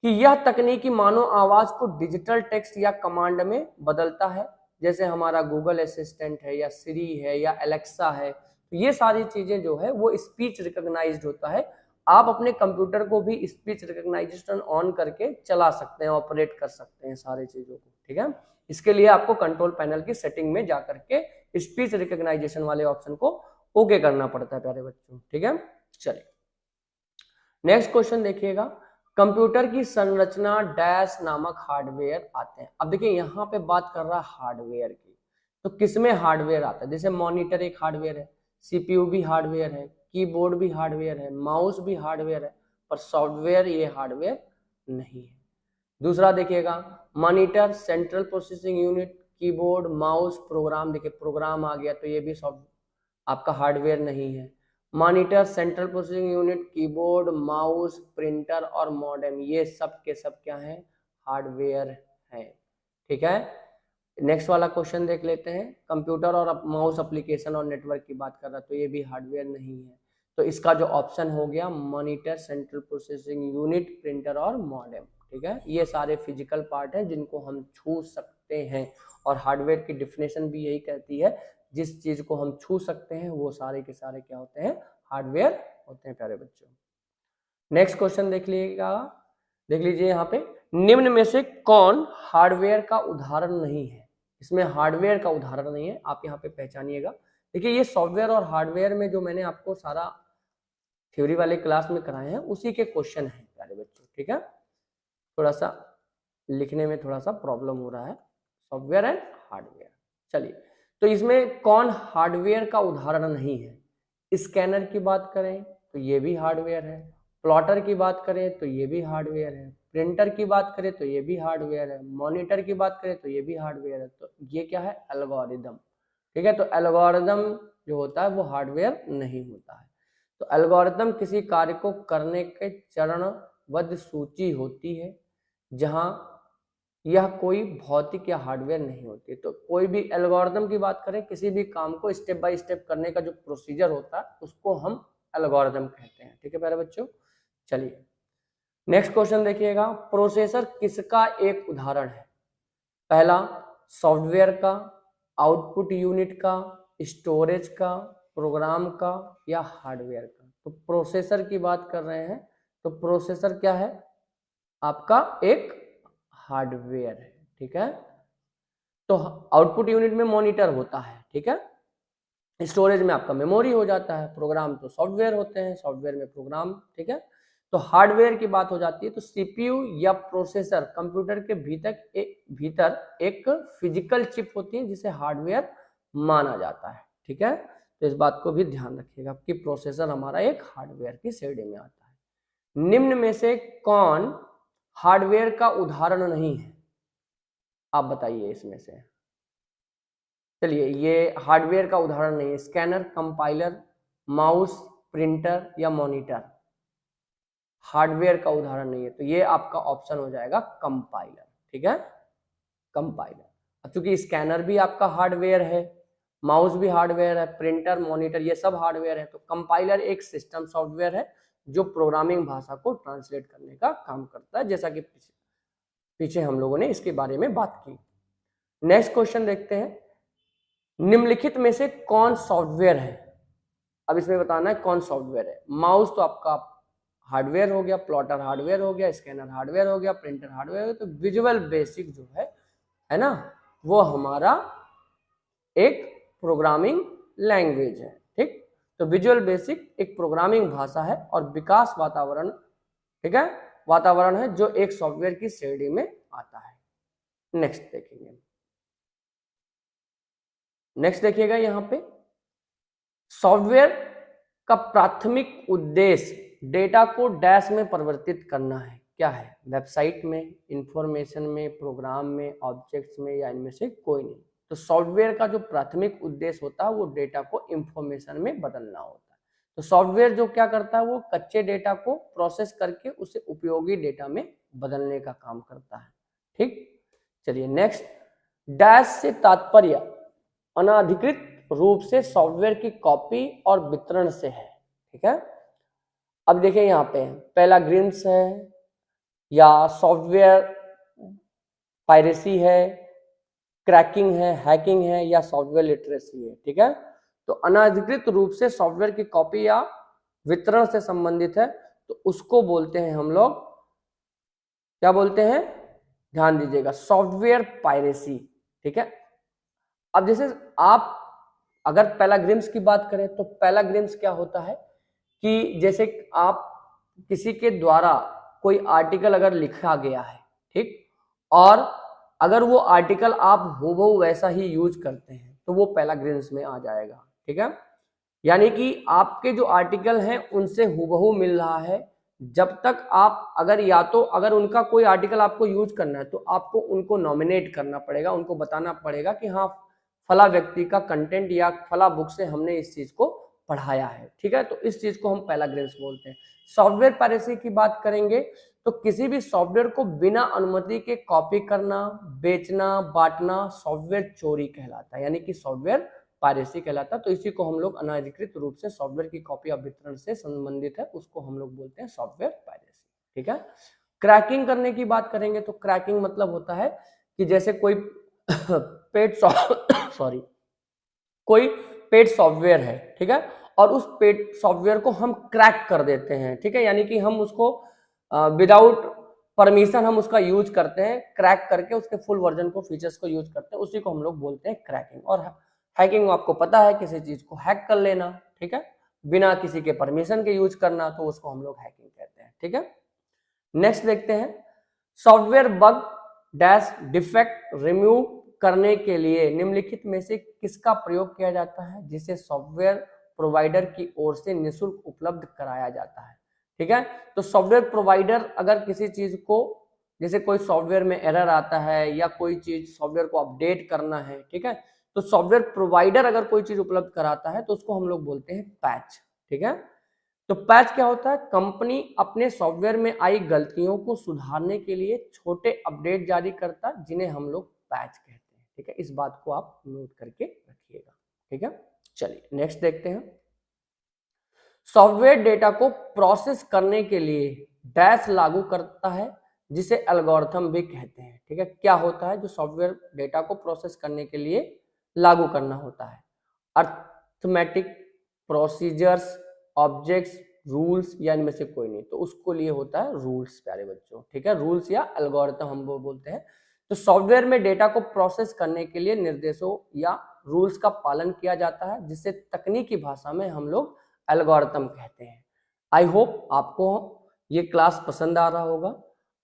कि यह तकनीकी मानव आवाज को डिजिटल टेक्स्ट या कमांड में बदलता है, जैसे हमारा गूगल असिस्टेंट है या सिरी है या एलेक्सा है, तो ये सारी चीजें जो है वो स्पीच रिकॉग्नाइज्ड होता है। आप अपने कंप्यूटर को भी स्पीच रिकॉग्नाइजेशन ऑन करके चला सकते हैं, ऑपरेट कर सकते हैं सारी चीजों को, ठीक है। इसके लिए आपको कंट्रोल पैनल की सेटिंग में जाकर के स्पीच रिकॉग्नाइजेशन वाले ऑप्शन को ओके करना पड़ता है प्यारे बच्चों, ठीक है। चलिए नेक्स्ट क्वेश्चन देखिएगा, कंप्यूटर की संरचना डैश नामक हार्डवेयर आते हैं। अब देखिए यहाँ पे बात कर रहा है हार्डवेयर की, तो किसमें हार्डवेयर आता है? जैसे मॉनिटर एक हार्डवेयर है, सीपीयू भी हार्डवेयर है, कीबोर्ड भी हार्डवेयर है, माउस भी हार्डवेयर है, पर सॉफ्टवेयर ये हार्डवेयर नहीं है। दूसरा देखिएगा, monitor, central processing unit, keyboard, mouse, program, देखिए प्रोग्राम आ गया तो ये भी आपका हार्डवेयर नहीं है। Monitor, central processing unit, keyboard, mouse, printer और मॉडेम, ये सब के सब क्या है? हार्डवेयर है, ठीक है। नेक्स्ट वाला क्वेश्चन देख लेते हैं, कंप्यूटर और माउस एप्लीकेशन और नेटवर्क की बात कर रहा है तो ये भी हार्डवेयर नहीं है, तो इसका जो ऑप्शन हो गया monitor, central processing unit, printer और मॉडेम, ठीक है। ये सारे फिजिकल पार्ट हैं जिनको हम छू सकते सकते हैं। और हार्डवेयर की डिफिनेशन भी यही कहती है, जिस चीज को हम छू सकते हैं वो सारे के सारे क्या होते हैं, हार्डवेयर होते हैं प्यारे बच्चों। नेक्स्ट क्वेश्चन देख लीजिए यहाँ पे, निम्न में से कौन हार्डवेयर का उदाहरण नहीं है। इसमें हार्डवेयर का उदाहरण नहीं है, आप यहाँ पे पहचानिएगा। देखिए ये सॉफ्टवेयर और हार्डवेयर में जो मैंने आपको सारा थ्योरी वाले क्लास में कराए हैं उसी के क्वेश्चन हैं प्यारे बच्चों, ठीक है। थोड़ा सा लिखने में थोड़ा सा प्रॉब्लम हो रहा है, सॉफ्टवेयर एंड हार्डवेयर। चलिए, तो इसमें कौन हार्डवेयर का उदाहरण नहीं है। स्कैनर की बात करें तो ये भी हार्डवेयर है, प्लॉटर की बात करें तो ये भी हार्डवेयर है, प्रिंटर की बात करें तो ये भी हार्डवेयर है, मॉनिटर की बात करें तो ये भी हार्डवेयर है। तो ये क्या है, एल्गोरिदम, ठीक है। तो एल्गोरिदम जो होता है वो हार्डवेयर नहीं होता है। तो एल्गोरिदम किसी कार्य को करने के चरणबद्ध सूची होती है, जहां यह कोई भौतिक या हार्डवेयर नहीं होती। तो कोई भी एल्गोरिदम की बात करें, किसी भी काम को स्टेप बाय स्टेप करने का जो प्रोसीजर होता है उसको हम एल्गोरिदम कहते हैं, ठीक है प्यारे बच्चों। चलिए नेक्स्ट क्वेश्चन देखिएगा, प्रोसेसर किसका एक उदाहरण है। पहला सॉफ्टवेयर का, आउटपुट यूनिट का, स्टोरेज का, प्रोग्राम का या हार्डवेयर का। तो प्रोसेसर की बात कर रहे हैं, तो प्रोसेसर क्या है, आपका एक हार्डवेयर है, ठीक है। तो आउटपुट यूनिट में मॉनिटर होता है, ठीक है। स्टोरेज में आपका मेमोरी हो जाता है, प्रोग्राम तो सॉफ्टवेयर होते हैं, सॉफ्टवेयर में प्रोग्राम, ठीक है। तो हार्डवेयर की बात हो जाती है, तो सीपीयू या प्रोसेसर कंप्यूटर के भीतर एक फिजिकल चिप होती है जिसे हार्डवेयर माना जाता है, ठीक है। तो इस बात को भी ध्यान रखिएगा कि प्रोसेसर हमारा एक हार्डवेयर की श्रेणी में आता है। निम्न में से कौन हार्डवेयर का उदाहरण नहीं है, आप बताइए इसमें से। चलिए, ये हार्डवेयर का उदाहरण नहीं है, स्कैनर, कंपाइलर, माउस, प्रिंटर या मॉनिटर हार्डवेयर का उदाहरण नहीं है। तो ये आपका ऑप्शन हो जाएगा कंपाइलर, ठीक है, कंपाइलर। अब चूंकि स्कैनर भी आपका हार्डवेयर है, माउस भी हार्डवेयर है, प्रिंटर, मॉनिटर ये सब हार्डवेयर है, तो कंपाइलर एक सिस्टम सॉफ्टवेयर है जो प्रोग्रामिंग भाषा को ट्रांसलेट करने का काम करता है, जैसा कि पीछे हम लोगों ने इसके बारे में बात की। नेक्स्ट क्वेश्चन देखते हैं, निम्नलिखित में से कौन सॉफ्टवेयर है। अब इसमें बताना है कौन सॉफ्टवेयर है। माउस तो आपका हार्डवेयर हो गया, प्लॉटर हार्डवेयर हो गया, स्कैनर हार्डवेयर हो गया, प्रिंटर हार्डवेयर हो गया। तो विजुअल बेसिक जो है ना, वो हमारा एक प्रोग्रामिंग लैंग्वेज है, ठीक। तो विजुअल बेसिक एक प्रोग्रामिंग भाषा है और विकास वातावरण, ठीक है, वातावरण है जो एक सॉफ्टवेयर की श्रेणी में आता है। नेक्स्ट देखेंगे, नेक्स्ट देखिएगा यहाँ पे, सॉफ्टवेयर का प्राथमिक उद्देश्य डेटा को डैश में परिवर्तित करना है। क्या है, वेबसाइट में, इंफॉर्मेशन में, प्रोग्राम में, ऑब्जेक्ट्स में या इनमें से कोई नहीं। तो सॉफ्टवेयर का जो प्राथमिक उद्देश्य होता है वो डेटा को इंफॉर्मेशन में बदलना होता है। तो सॉफ्टवेयर जो क्या करता है, वो कच्चे डेटा को प्रोसेस करके उसे उपयोगी डेटा में बदलने का काम करता है, ठीक। चलिए नेक्स्ट, डैश से तात्पर्य अनाधिकृत रूप से सॉफ्टवेयर की कॉपी और वितरण से है, ठीक है। अब देखिए यहाँ पे पहला ग्रिम्स है या सॉफ्टवेयर पायरेसी है, क्रैकिंग है, हैकिंग है या सॉफ्टवेयर लिटरेसी है, ठीक है। तो अनाधिकृत रूप से सॉफ्टवेयर की कॉपी या वितरण से संबंधित है, तो उसको बोलते हैं हम लोग, क्या बोलते हैं, ध्यान दीजिएगा, सॉफ्टवेयर पायरेसी, ठीक है। अब जैसे आप अगर पैराग्राम्स की बात करें तो पैराग्राम्स क्या होता है कि जैसे आप किसी के द्वारा कोई आर्टिकल अगर लिखा गया है, ठीक, और अगर वो आर्टिकल आप हूबहू वैसा ही यूज करते हैं तो वो पैराग्राम्स में आ जाएगा, ठीक है। यानी कि आपके जो आर्टिकल हैं उनसे हूबहू मिल रहा है। जब तक आप अगर उनका कोई आर्टिकल आपको यूज करना है तो आपको उनको नॉमिनेट करना पड़ेगा, उनको बताना पड़ेगा कि हाँ फला व्यक्ति का कंटेंट या फला बुक से हमने इस चीज को पढ़ाया है, ठीक है। तो इस चीज को हम पैराग्राफ्स बोलते हैं। सॉफ्टवेयर पायरेसी की बात करेंगे तो किसी भी सॉफ्टवेयर को बिना अनुमति के कॉपी करना, बेचना, बांटना सॉफ्टवेयर चोरी कहलाता है, यानी कि सॉफ्टवेयर पायरेसी कहलाता है। तो इसी को हम लोग अनाधिकृत रूप से सॉफ्टवेयर की कॉपी या वितरण से संबंधित है, उसको हम लोग बोलते हैं सॉफ्टवेयर पायरेसी, ठीक है। क्रैकिंग करने की बात करेंगे तो क्रैकिंग मतलब होता है कि जैसे कोई पेड सॉरी कोई पेड सॉफ्टवेयर है, ठीक है, और उस पेड सॉफ्टवेयर को हम क्रैक कर देते हैं, ठीक है, यानी कि हम उसको विदाउट परमिशन हम उसका यूज करते हैं, क्रैक करके उसके फुल वर्जन को, फीचर्स को यूज करते हैं, उसी को हम लोग बोलते हैं क्रैकिंग। और हैकिंग आपको पता है, किसी चीज को हैक कर लेना, ठीक है, बिना किसी के परमिशन के यूज करना, तो उसको हम लोग हैकिंग कहते हैं, ठीक है। नेक्स्ट देखते हैं, software bug dash defect remove करने के लिए निम्नलिखित में से किसका प्रयोग किया जाता है, जिसे सॉफ्टवेयर प्रोवाइडर की ओर से निःशुल्क उपलब्ध कराया जाता है, ठीक है। तो सॉफ्टवेयर प्रोवाइडर अगर किसी चीज को, जैसे कोई सॉफ्टवेयर में एरर आता है या कोई चीज सॉफ्टवेयर को अपडेट करना है, ठीक है, तो सॉफ्टवेयर प्रोवाइडर अगर कोई चीज उपलब्ध कराता है तो उसको हम लोग बोलते हैं पैच, ठीक है। तो पैच क्या होता है, कंपनी अपने सॉफ्टवेयर में आई गलतियों को सुधारने के लिए छोटे अपडेट जारी करता है, जिन्हें हम लोग पैच कहते हैं, ठीक है। इस बात को आप नोट करके रखिएगा, ठीक है। चलिए नेक्स्ट देखते हैं, सॉफ्टवेयर डेटा को प्रोसेस करने के लिए डैश लागू करता है, जिसे एल्गोरिथम भी कहते हैं, ठीक है। क्या होता है जो सॉफ्टवेयर डेटा को प्रोसेस करने के लिए लागू करना होता है, अर्थमेटिक, प्रोसीजर्स, ऑब्जेक्ट्स, रूल्स या इनमें से कोई नहीं, तो उसको लिए होता है रूल्स, प्यारे बच्चों, ठीक है, रूल्स या एल्गोरिथम हम वो बोलते हैं। तो सॉफ्टवेयर में डेटा को प्रोसेस करने के लिए निर्देशों या रूल्स का पालन किया जाता है, जिसे तकनीकी भाषा में हम लोग एल्गोरिथम कहते हैं। आई होप आपको ये क्लास पसंद आ रहा होगा।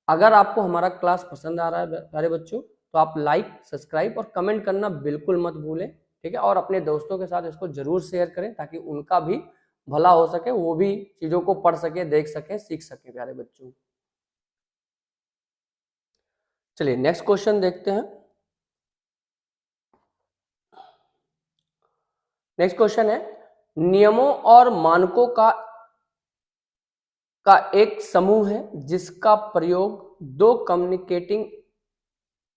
अगर आपको हमारा क्लास पसंद आ रहा है प्यारे बच्चों, तो आप लाइक, सब्सक्राइब और कमेंट करना बिल्कुल मत भूलें, ठीक है, और अपने दोस्तों के साथ इसको जरूर शेयर करें, ताकि उनका भी भला हो सके, वो भी चीजों को पढ़ सके, देख सके, सीख सके प्यारे बच्चों। चलिए नेक्स्ट क्वेश्चन देखते हैं। नेक्स्ट क्वेश्चन है, नियमों और मानकों का एक समूह है जिसका प्रयोग दो कम्युनिकेटिंग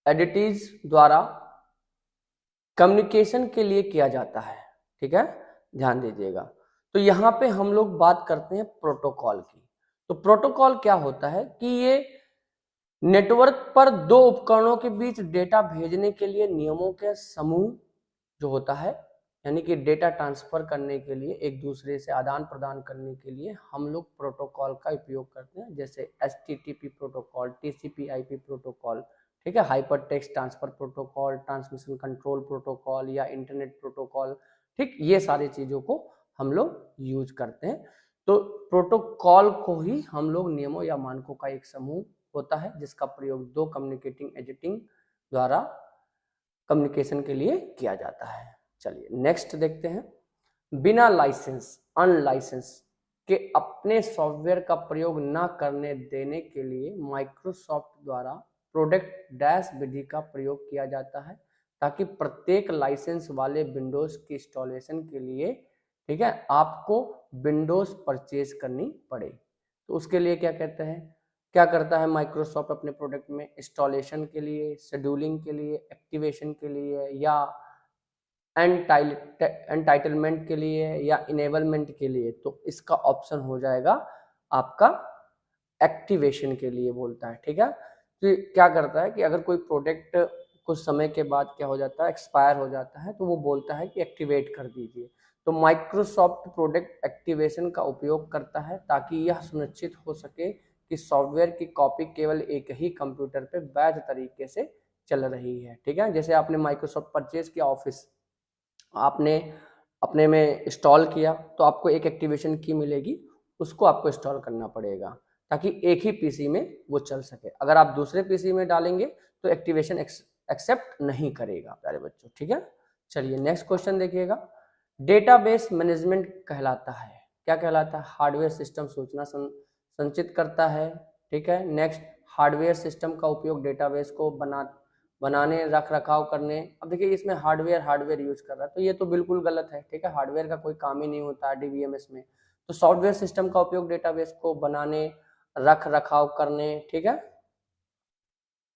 एडिटीज द्वारा कम्युनिकेशन के लिए किया जाता है, ठीक है, ध्यान दीजिएगा। तो यहाँ पे हम लोग बात करते हैं प्रोटोकॉल की। तो प्रोटोकॉल क्या होता है कि ये नेटवर्क पर दो उपकरणों के बीच डेटा भेजने के लिए नियमों के समूह जो होता है, यानी कि डेटा ट्रांसफर करने के लिए, एक दूसरे से आदान प्रदान करने के लिए हम लोग प्रोटोकॉल का उपयोग करते हैं, जैसे HTTP प्रोटोकॉल, TCP/IP प्रोटोकॉल, ठीक है, hyper text transfer protocol, transmission control protocol या इंटरनेट प्रोटोकॉल, ठीक, ये सारी चीजों को हम लोग यूज करते हैं। तो प्रोटोकॉल को ही हम लोग नियमों या मानकों का एक समूह होता है, जिसका प्रयोग दो कम्युनिकेटिंग एडिटिंग द्वारा कम्युनिकेशन के लिए किया जाता है। चलिए नेक्स्ट देखते हैं, बिना लाइसेंस, अनलाइसेंस के अपने सॉफ्टवेयर का प्रयोग न करने देने के लिए माइक्रोसॉफ्ट द्वारा प्रोडक्ट डैश विधि का प्रयोग किया जाता है, ताकि प्रत्येक लाइसेंस वाले विंडोज की इंस्टॉलेशन के लिए, ठीक है, आपको विंडोज परचेज करनी पड़े। तो उसके लिए क्या कहते हैं, क्या करता है माइक्रोसॉफ्ट अपने प्रोडक्ट में, इंस्टॉलेशन के लिए, शेड्यूलिंग के लिए, एक्टिवेशन के लिए, या एंटाइटलमेंट के लिए, या इनेबलमेंट के लिए, तो इसका ऑप्शन हो जाएगा आपका एक्टिवेशन के लिए बोलता है, ठीक है। तो क्या करता है कि अगर कोई प्रोडक्ट कुछ समय के बाद क्या हो जाता है, एक्सपायर हो जाता है, तो वो बोलता है कि एक्टिवेट कर दीजिए। तो माइक्रोसॉफ्ट प्रोडक्ट एक्टिवेशन का उपयोग करता है, ताकि यह सुनिश्चित हो सके कि सॉफ्टवेयर की कॉपी केवल एक ही कंप्यूटर पे वैध तरीके से चल रही है, ठीक है। जैसे आपने माइक्रोसॉफ्ट परचेज किया, ऑफिस आपने अपने में इंस्टॉल किया, तो आपको एक एक्टिवेशन की मिलेगी, उसको आपको इंस्टॉल करना पड़ेगा, ताकि एक ही पीसी में वो चल सके। अगर आप दूसरे पीसी में डालेंगे तो एक्टिवेशन एक्सेप्ट नहीं करेगा प्यारे बच्चों, ठीक है। चलिए नेक्स्ट क्वेश्चन देखिएगा, डेटाबेस मैनेजमेंट कहलाता है, क्या कहलाता है, हार्डवेयर सिस्टम सूचना संचित करता है, ठीक है। नेक्स्ट, हार्डवेयर सिस्टम का उपयोग डेटाबेस को बनाने, रख रखाव करने। अब देखिए इसमें हार्डवेयर यूज कर रहा है, तो ये तो बिल्कुल गलत है, ठीक है, हार्डवेयर का कोई काम ही नहीं होता है DBMS में। तो सॉफ्टवेयर सिस्टम का उपयोग डेटाबेस को बनाने, रख रखाव करने, ठीक है,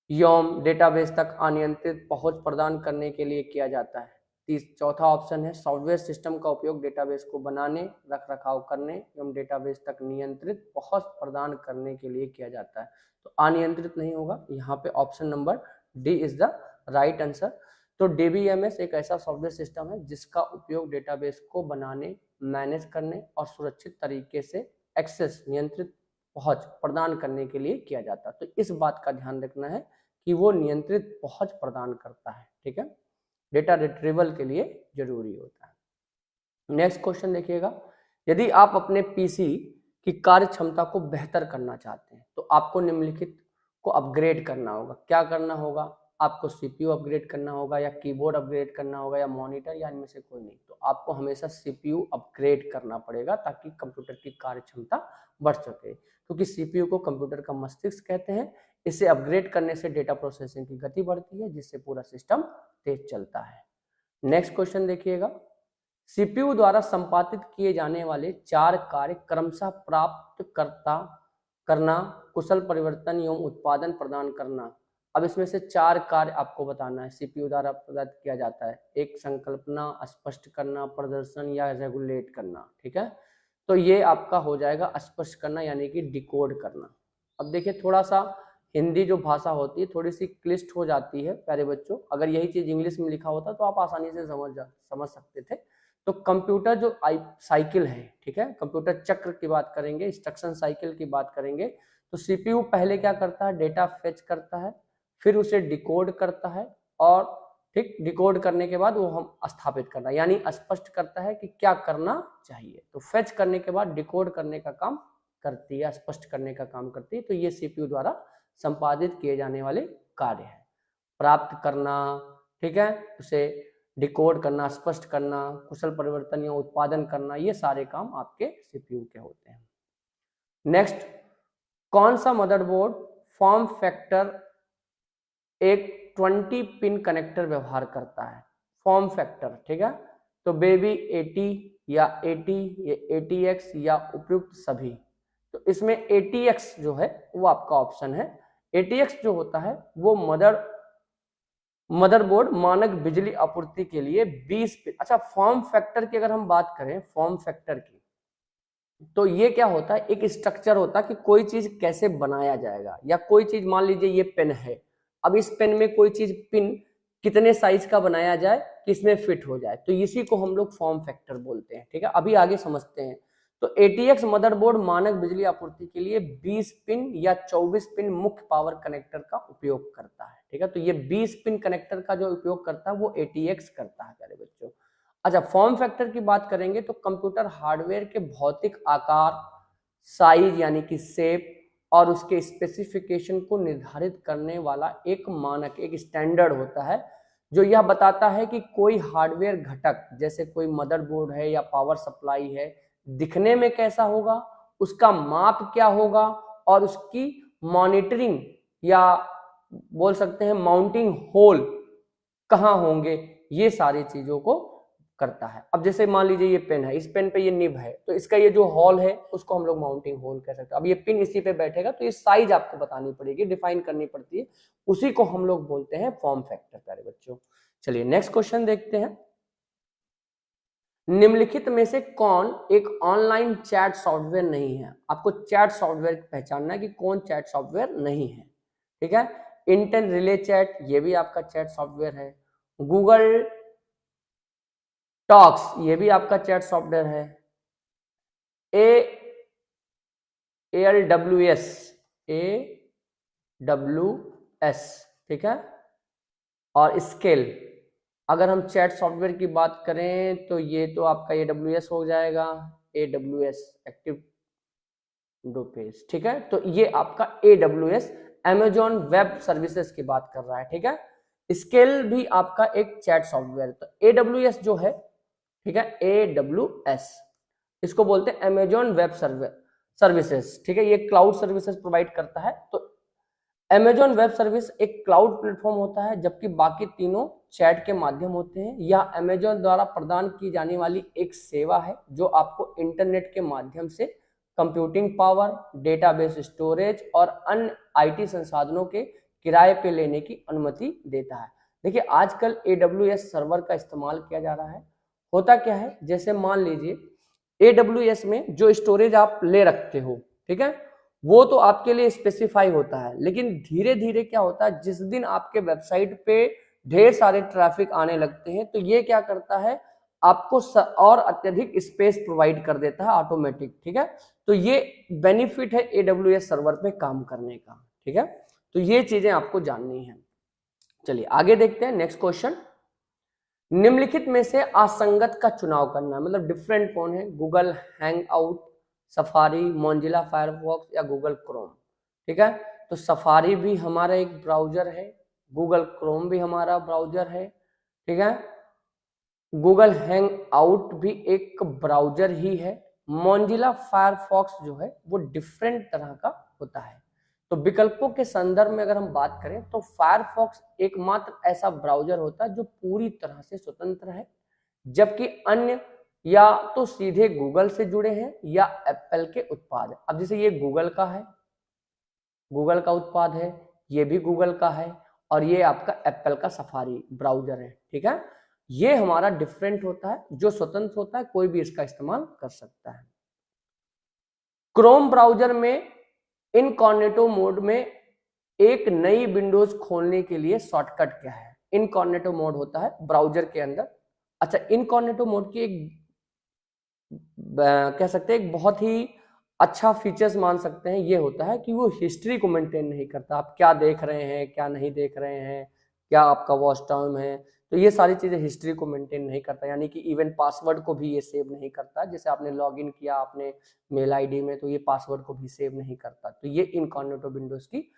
यौम डेटाबेस तक अनियंत्रित पहुंच प्रदान करने के लिए किया जाता है। चौथा ऑप्शन है, सॉफ्टवेयर सिस्टम का उपयोग डेटाबेस को बनाने, रख रखाव करने एवं डेटाबेस तक नियंत्रित पहुंच प्रदान करने के लिए किया जाता है। तो अनियंत्रित नहीं होगा, यहाँ पे option number D is the right answer. तो DBMS एक ऐसा सॉफ्टवेयर सिस्टम है जिसका उपयोग डेटाबेस को बनाने, मैनेज करने और सुरक्षित तरीके से एक्सेस, नियंत्रित पहुंच प्रदान करने के लिए किया जाता है। तो इस बात का ध्यान रखना है कि वो नियंत्रित पहुंच प्रदान करता है, ठीक है, डेटा रिट्रीवल के लिए जरूरी होता है। नेक्स्ट क्वेश्चन देखिएगा, यदि आप अपने पीसी की कार्य क्षमता को बेहतर करना चाहते हैं तो आपको निम्नलिखित को अपग्रेड करना होगा। क्या करना होगा? आपको सीपीयू अपग्रेड करना होगा, या कीबोर्ड अपग्रेड करना होगा, या मॉनिटर, या इनमें से कोई नहीं। तो आपको हमेशा सीपीयू अपग्रेड करना पड़ेगा ताकि कंप्यूटर की कार्य क्षमता बढ़ सके, क्योंकि सीपीयू को कंप्यूटर का मस्तिष्क कहते हैं। इसे अपग्रेड करने से डेटा प्रोसेसिंग की गति बढ़ती है, जिससे पूरा सिस्टम तेज चलता है। नेक्स्ट क्वेश्चन देखिएगा, सीपीयू द्वारा संपादित किए जाने वाले 4 कार्य क्रमशः प्राप्त करना, कुशल परिवर्तन एवं उत्पादन प्रदान करना। अब इसमें से 4 कार्य आपको बताना है सीपीयू द्वारा प्रदत्त किया जाता है। एक, संकल्पना, स्पष्ट करना, प्रदर्शन या रेगुलेट करना, ठीक है। तो ये आपका हो जाएगा स्पष्ट करना, यानी कि डिकोड करना। अब देखिए, थोड़ा सा हिंदी जो भाषा होती है थोड़ी सी क्लिष्ट हो जाती है प्यारे बच्चों। अगर यही चीज इंग्लिश में लिखा होता तो आप आसानी से समझ सकते थे। तो कंप्यूटर जो साइकिल है, ठीक है, कंप्यूटर चक्र की बात करेंगे, इंस्ट्रक्शन साइकिल की बात करेंगे, तो सीपीयू पहले क्या करता है? डेटा फेच करता है, फिर उसे डिकोड करता है, और ठीक डिकोड करने के बाद वो हम स्थापित करना, यानी स्पष्ट करता है कि क्या करना चाहिए। तो फेच करने के बाद डिकोड करने का काम करती है, स्पष्ट करने का काम करती है। तो ये सीपीयू द्वारा संपादित किए जाने वाले कार्य है। प्राप्त करना, ठीक है, उसे डिकोड करना, स्पष्ट करना, कुशल परिवर्तन या उत्पादन करना, ये सारे काम आपके सीपीयू के होते हैं। नेक्स्ट, कौन सा मदरबोर्ड फॉर्म फैक्टर एक 20 पिन कनेक्टर व्यवहार करता है? फॉर्म फैक्टर, ठीक है, तो बेबी 80 या 80 या ATX या उपयुक्त सभी। तो इसमें ATX जो है वो आपका ऑप्शन है। ATX जो होता है वो मदरबोर्ड मानक बिजली आपूर्ति के लिए 20 पिन। अच्छा, फॉर्म फैक्टर की अगर हम बात करें, फॉर्म फैक्टर की, तो ये क्या होता है? एक स्ट्रक्चर होता है कि कोई चीज कैसे बनाया जाएगा, या कोई चीज मान लीजिए ये पेन है, अब इस पेन में कोई चीज पिन कितने साइज का बनाया जाए कि इसमें फिट हो जाए, तो इसी को हम लोग फॉर्म फैक्टर बोलते हैं, ठीक है। अभी आगे समझते हैं। तो ATX मदरबोर्ड मानक बिजली आपूर्ति के लिए 20 पिन या 24 पिन मुख्य पावर कनेक्टर का उपयोग करता है, ठीक है। तो ये 20 पिन कनेक्टर का जो उपयोग करता है वो ATX करता है प्यारे बच्चों। अच्छा, फॉर्म फैक्टर की बात करेंगे तो कंप्यूटर हार्डवेयर के भौतिक आकार, साइज यानी कि शेप, और उसके स्पेसिफिकेशन को निर्धारित करने वाला एक मानक, एक स्टैंडर्ड होता है, जो यह बताता है कि कोई हार्डवेयर घटक, जैसे कोई मदरबोर्ड है या पावर सप्लाई है, दिखने में कैसा होगा, उसका माप क्या होगा, और उसकी मॉनिटरिंग या बोल सकते हैं माउंटिंग होल कहाँ होंगे, ये सारी चीजों को करता है। अब जैसे मान लीजिए ये पेन है, इस पेन पे ये निब है, तो इसका ये जो हॉल है उसको हम लोग माउंटिंग होल कह सकते हैं। अब ये पिन इसी पे बैठेगा, तो ये साइज आपको बतानी पड़ेगी, डिफाइन करनी पड़ती है, उसी को हम लोग बोलते हैं फॉर्म फैक्टर प्यारे बच्चों। चलिए नेक्स्ट क्वेश्चन देखते हैं, निम्नलिखित में से कौन एक ऑनलाइन चैट सॉफ्टवेयर नहीं है? आपको चैट सॉफ्टवेयर पहचानना है कि कौन चैट सॉफ्टवेयर नहीं है, ठीक है। इंटेल रिले चैट, ये भी आपका चैट सॉफ्टवेयर है। गूगल टॉक्स, ये भी आपका चैट सॉफ्टवेयर है। AWS, ठीक है, और स्केल। अगर हम चैट सॉफ्टवेयर की बात करें तो ये तो आपका AWS हो जाएगा, AWS एक्टिव डोपेज, ठीक है। तो ये आपका AWS Amazon वेब सर्विसेज की बात कर रहा है, ठीक है। स्केल भी आपका एक चैट सॉफ्टवेयर। तो AWS जो है, ठीक है, AWS इसको बोलते हैं Amazon वेब सर्विसेज, ठीक है, ये क्लाउड सर्विसेज प्रोवाइड करता है। तो Amazon वेब सर्विस एक क्लाउड प्लेटफॉर्म होता है, जबकि बाकी तीनों चैट के माध्यम होते हैं। यह Amazon द्वारा प्रदान की जाने वाली एक सेवा है जो आपको इंटरनेट के माध्यम से कंप्यूटिंग पावर, डेटाबेस स्टोरेज और अन्य IT संसाधनों के किराए पे लेने की अनुमति देता है। देखिए, आजकल AWS सर्वर का इस्तेमाल किया जा रहा है। होता क्या है, जैसे मान लीजिए AWS में जो स्टोरेज आप ले रखते हो, ठीक है, वो तो आपके लिए स्पेसिफाई होता है, लेकिन धीरे धीरे क्या होता है, जिस दिन आपके वेबसाइट पे ढेर सारे ट्रैफिक आने लगते हैं, तो ये क्या करता है, आपको और अत्यधिक स्पेस प्रोवाइड कर देता है ऑटोमेटिक, ठीक है। तो ये बेनिफिट है AWS सर्वर पे काम करने का, ठीक है। तो ये चीजें आपको जाननी है। चलिए आगे देखते हैं नेक्स्ट क्वेश्चन। निम्नलिखित में से असंगत का चुनाव करना, मतलब डिफरेंट कौन है, Google hangout, safari, Mozilla Firefox या गूगल क्रोम, ठीक है। तो सफारी भी हमारा एक ब्राउजर है, गूगल क्रोम भी हमारा ब्राउजर है, ठीक है। गूगल हैंगआउट भी एक ब्राउजर ही है। मोजिला फायरफॉक्स जो है वो डिफरेंट तरह का होता है। तो विकल्पों के संदर्भ में अगर हम बात करें तो फायरफॉक्स एकमात्र ऐसा ब्राउजर होता है जो पूरी तरह से स्वतंत्र है, जबकि अन्य या तो सीधे गूगल से जुड़े हैं या एप्पल के उत्पाद है। अब जैसे ये गूगल का है, गूगल का उत्पाद है, ये भी गूगल का है, और ये आपका एप्पल का सफारी ब्राउजर है, ठीक है। ये हमारा डिफरेंट होता है, जो स्वतंत्र होता है, कोई भी इसका इस्तेमाल कर सकता है। क्रोम ब्राउजर में इनकॉग्निटो मोड में एक नई विंडोज खोलने के लिए शॉर्टकट क्या है? इनकॉग्निटो मोड होता है ब्राउजर के अंदर। अच्छा, इनकॉग्निटो मोड की एक कह सकते हैं एक बहुत ही अच्छा फीचर्स मान सकते हैं, ये होता है कि वो हिस्ट्री को मेंटेन नहीं करता, आप क्या देख रहे हैं, क्या नहीं देख रहे हैं, क्या आपका वॉच टाइम है, तो ये सारी चीजें हिस्ट्री को मेंटेन नहीं करता। यानी कि इवन पासवर्ड को भी ये सेव नहीं करता, जैसे आपने लॉगिन किया अपने मेल आईडी में, तो ये पासवर्ड को भी सेव नहीं करता। तो ये इनकॉग्निटो विंडोज की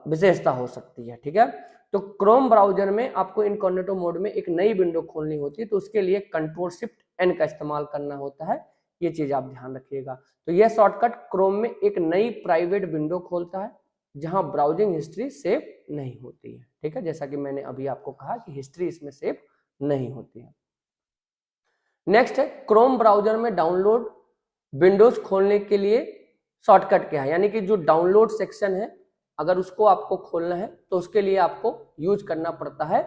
विशेषता हो सकती है, ठीक है। तो क्रोम ब्राउजर में आपको इनकॉग्निटो मोड में एक नई विंडो खोलनी होती है, तो उसके लिए Ctrl+Shift+N का इस्तेमाल करना होता है, ये चीज आप ध्यान रखिएगा। तो यह शॉर्टकट क्रोम में एक नई प्राइवेट विंडो खोलता है जहां ब्राउजिंग हिस्ट्री सेव नहीं होती है, ठीक है। जैसा कि मैंने अभी आपको कहा कि हिस्ट्री इसमें सेव नहीं होती है। नेक्स्ट है क्रोम ब्राउजर में डाउनलोड विंडोज खोलने के लिए शॉर्टकट क्या है, यानी कि जो डाउनलोड सेक्शन है अगर उसको आपको खोलना है तो उसके लिए आपको यूज करना पड़ता है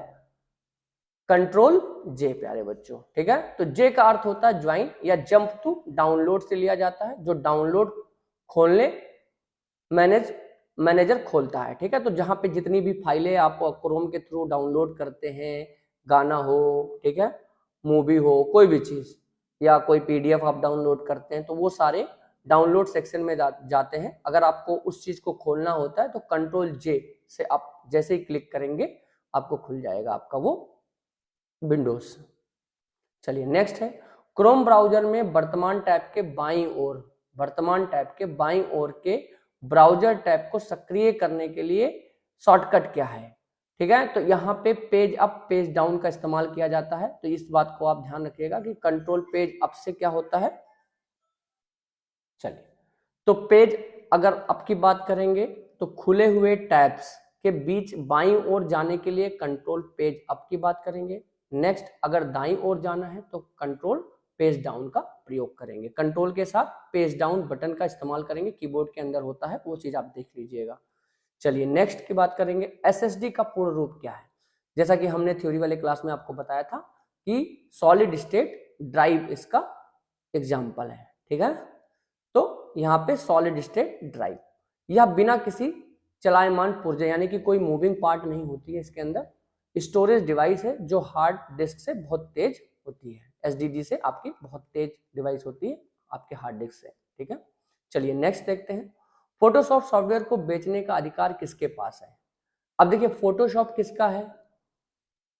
Ctrl+J प्यारे बच्चों, ठीक है। तो J का अर्थ होता है ज्वाइन या जंप टू, डाउनलोड से लिया जाता है, जो डाउनलोड खोलने मैनेजर खोलता है, ठीक है। तो जहां पे जितनी भी फाइलें आप क्रोम के थ्रू डाउनलोड करते हैं, गाना हो, ठीक है, मूवी हो, कोई भी चीज, या कोई PDF आप डाउनलोड करते हैं, तो वो सारे डाउनलोड सेक्शन में जाते हैं। अगर आपको उस चीज को खोलना होता है तो Ctrl+J से आप जैसे ही क्लिक करेंगे आपको खुल जाएगा आपका वो विंडोज। चलिए नेक्स्ट है क्रोम ब्राउजर में वर्तमान टैब के बाईं ओर के ब्राउजर टैब को सक्रिय करने के लिए शॉर्टकट क्या है, ठीक है। तो यहाँ पे पेज अप पेज डाउन का इस्तेमाल किया जाता है, तो इस बात को आप ध्यान रखिएगा कि कंट्रोल पेज अप से क्या होता है। चलिए, तो पेज अगर अप की बात करेंगे तो खुले हुए टैब्स के बीच बाईं ओर जाने के लिए कंट्रोल पेज अप की बात करेंगे। नेक्स्ट, अगर दाईं ओर जाना है तो कंट्रोल पेज डाउन का प्रयोग करेंगे। कंट्रोल के साथ पेज डाउन बटन का इस्तेमाल करेंगे, कीबोर्ड के अंदर होता है, वो चीज आप देख लीजिएगा। चलिए नेक्स्ट की बात करेंगे, SSD का पूर्ण रूप क्या है। जैसा कि हमने थ्योरी वाले क्लास में आपको बताया था कि सॉलिड स्टेट ड्राइव इसका एग्जाम्पल है, ठीक है। तो यहाँ पे सॉलिड स्टेट ड्राइव, यह बिना किसी चलायमान पुर्जे यानी कि कोई मूविंग पार्ट नहीं होती है इसके अंदर, स्टोरेज डिवाइस है जो हार्ड डिस्क से बहुत तेज होती है, SSD से आपकी बहुत तेज डिवाइस होती है आपके हार्ड डिस्क से, ठीक है। चलिए नेक्स्ट देखते हैं, फोटोशॉप सॉफ्टवेयर को बेचने का अधिकार किसके पास है। अब देखिए फोटोशॉप किसका है,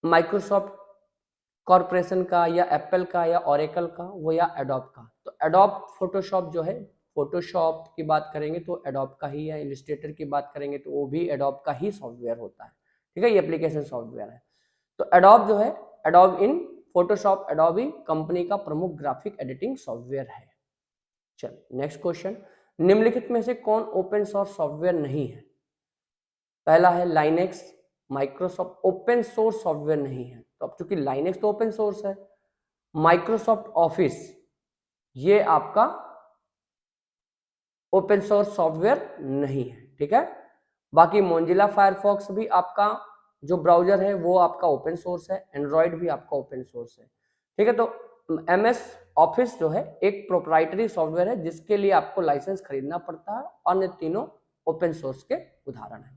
माइक्रोसॉफ्ट कॉर्पोरेशन का या एप्पल का या ओरेकल का, वो या एडोब का। तो एडोब फोटोशॉप जो है, फोटोशॉप की बात करेंगे तो एडोब का ही है, इलस्ट्रेटर की बात करेंगे तो वो भी एडोब का ही सॉफ्टवेयर होता है, ठीक है, ये एप्लीकेशन सॉफ्टवेयर है। तो एडोब जो है, एडोब इन फोटोशॉप एडोबी कंपनी का प्रमुख ग्राफिक एडिटिंग सॉफ्टवेयर है। चलिए नेक्स्ट क्वेश्चन, निम्नलिखित में से कौन ओपन सोर्स सॉफ्टवेयर नहीं है। पहला है Linux, Microsoft open source software नहीं है, तो अब चूंकि लाइनेक्स तो ओपन सोर्स है, माइक्रोसॉफ्ट ऑफिस ये आपका ओपन सोर्स सॉफ्टवेयर नहीं है, ठीक है। बाकी मोजिला फायरफॉक्स भी आपका जो ब्राउजर है वो आपका ओपन सोर्स है, एंड्रॉइड भी आपका ओपन सोर्स है, ठीक है। तो MS ऑफिस जो है एक प्रोप्राइटरी सॉफ्टवेयर है जिसके लिए आपको लाइसेंस खरीदना पड़ता है, अन्य तीनों ओपन सोर्स के उदाहरण है।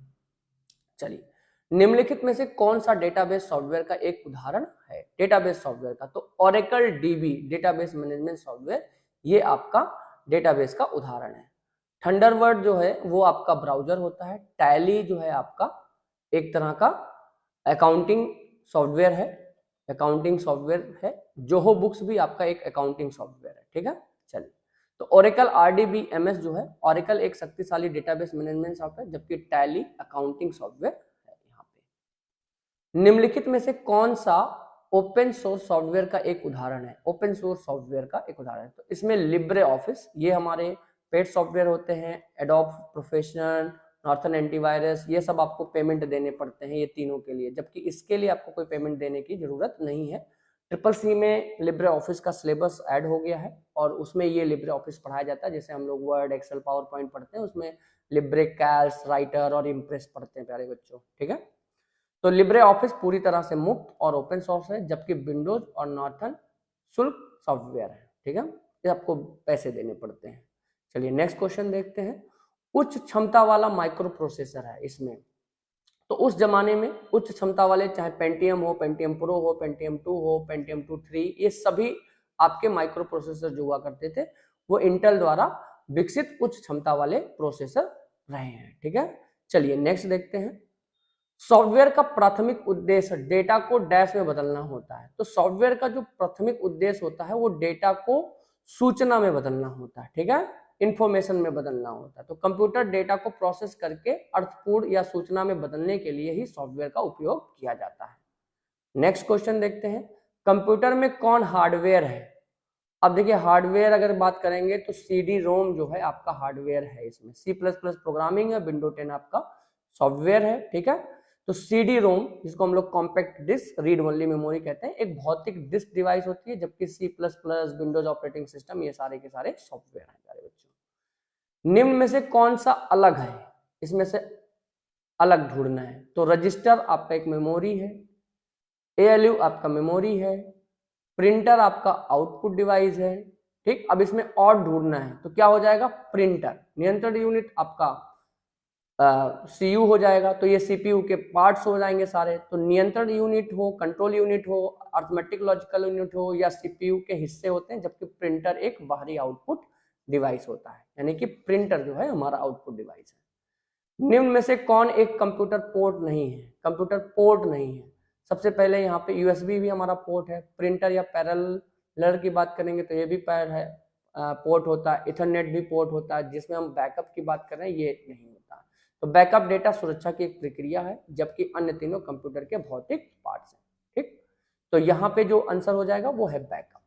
चलिए निम्नलिखित में से कौन सा डेटाबेस सॉफ्टवेयर का एक उदाहरण है? डेटाबेस सॉफ्टवेयर का, तो Oracle dB database management software ये आपका डेटाबेस का उदाहरण है। थंडरबर्ड जो है वो आपका ब्राउजर होता है। टैली जो है आपका एक तरह का अकाउंटिंग सॉफ्टवेयर है, अकाउंटिंग सॉफ्टवेयर है। जोहो बुक्स भी आपका एक अकाउंटिंग सॉफ्टवेयर है, ठीक है। चलिए, तो ओरेकल RDBMS जो है, ओरेकल एक शक्तिशाली डेटाबेस मैनेजमेंट सॉफ्टवेयर, जबकि टैली अकाउंटिंग सॉफ्टवेयर है। यहाँ पे निम्नलिखित में से कौन सा ओपन सोर्स सॉफ्टवेयर का एक उदाहरण है? ओपन सोर्स सॉफ्टवेयर का एक उदाहरण, तो इसमें लिब्रे ऑफिस, ये हमारे पेड सॉफ्टवेयर होते हैं। एडोब प्रोफेशनल, नॉर्थन एंटीवायरस, ये सब आपको पेमेंट देने पड़ते हैं ये तीनों के लिए, जबकि इसके लिए आपको कोई पेमेंट देने की जरूरत नहीं है। CCC में लिब्रे ऑफिस का सिलेबस ऐड हो गया है और उसमें ये लिब्रे ऑफिस पढ़ाया जाता है। जैसे हम लोग वर्ड, एक्सेल, पावर पॉइंट पढ़ते हैं, उसमें लिब्रे कैल्स, राइटर और इम्प्रेस पढ़ते हैं प्यारे बच्चों, ठीक है। तो लिब्रे ऑफिस पूरी तरह से मुफ्त और ओपन सोर्स है, जबकि विंडोज और नॉर्थन शुल्क सॉफ्टवेयर है, ठीक है, ये आपको पैसे देने पड़ते हैं। चलिए नेक्स्ट क्वेश्चन देखते हैं। उच्च क्षमता वाला माइक्रो प्रोसेसर है इसमें, तो उस जमाने में उच्च क्षमता वाले, चाहे पेंटियम हो, पेंटियम प्रो हो, पेंटियम 2 हो, पेंटियम 2 3, ये सभी आपके माइक्रो प्रोसेसर जो हुआ करते थे वो इंटेल द्वारा विकसित उच्च क्षमता वाले प्रोसेसर रहे हैं, ठीक है। चलिए नेक्स्ट देखते हैं। सॉफ्टवेयर का प्राथमिक उद्देश्य डेटा को डैश में बदलना होता है। तो सॉफ्टवेयर का जो प्राथमिक उद्देश्य होता है वो डेटा को सूचना में बदलना होता है, ठीक है, इंफॉर्मेशन में बदलना होता है। तो कंप्यूटर डेटा को प्रोसेस करके अर्थपूर्ण या सूचना में बदलने के लिए ही सॉफ्टवेयर का उपयोग किया जाता है। नेक्स्ट क्वेश्चन देखते हैं। कंप्यूटर में कौन हार्डवेयर है? अब देखिए, हार्डवेयर अगर बात करेंगे तो CD-ROM जो है आपका हार्डवेयर है। इसमें C++ प्रोग्रामिंग है, विंडो 10 आपका सॉफ्टवेयर है, ठीक है। तो CD-ROM, जिसको हम लोग compact disc read only memory कहते हैं, एक भौतिक डिस्क डिवाइस होती है, जबकि C++, विंडोज ऑपरेटिंग सिस्टम, ये सारे के सारे सॉफ्टवेयर हैं प्यारे बच्चों। निम्न में से कौन सा अलग है? इसमें से अलग ढूंढना है। तो रजिस्टर आपका एक मेमोरी है, ALU आपका मेमोरी है, प्रिंटर आपका आउटपुट डिवाइस है, ठीक। अब इसमें और ढूंढना है तो क्या हो जाएगा? प्रिंटर। नियंत्रण यूनिट आपका CU हो जाएगा, तो ये CPU के पार्ट्स हो जाएंगे सारे। तो नियंत्रण यूनिट हो, कंट्रोल यूनिट हो, अर्थमेटिक लॉजिकल यूनिट हो, या CPU के हिस्से होते हैं, जबकि प्रिंटर एक बाहरी आउटपुट डिवाइस होता है, यानी कि प्रिंटर जो है हमारा आउटपुट डिवाइस है। निम्न में से कौन एक कंप्यूटर पोर्ट नहीं है? कंप्यूटर पोर्ट नहीं है। सबसे पहले यहाँ पे USB भी हमारा पोर्ट है। प्रिंटर या पैरेललर की बात करेंगे तो ये भी पैर है, पोर्ट होता है। इथरनेट भी पोर्ट होता है। जिसमें हम बैकअप की बात कर रहे हैं ये नहीं होता। तो बैकअप डेटा सुरक्षा की एक प्रक्रिया है, जबकि अन्य तीनों कंप्यूटर के भौतिक पार्ट्स हैं, ठीक। तो यहाँ पे जो आंसर हो जाएगा वो है बैकअप।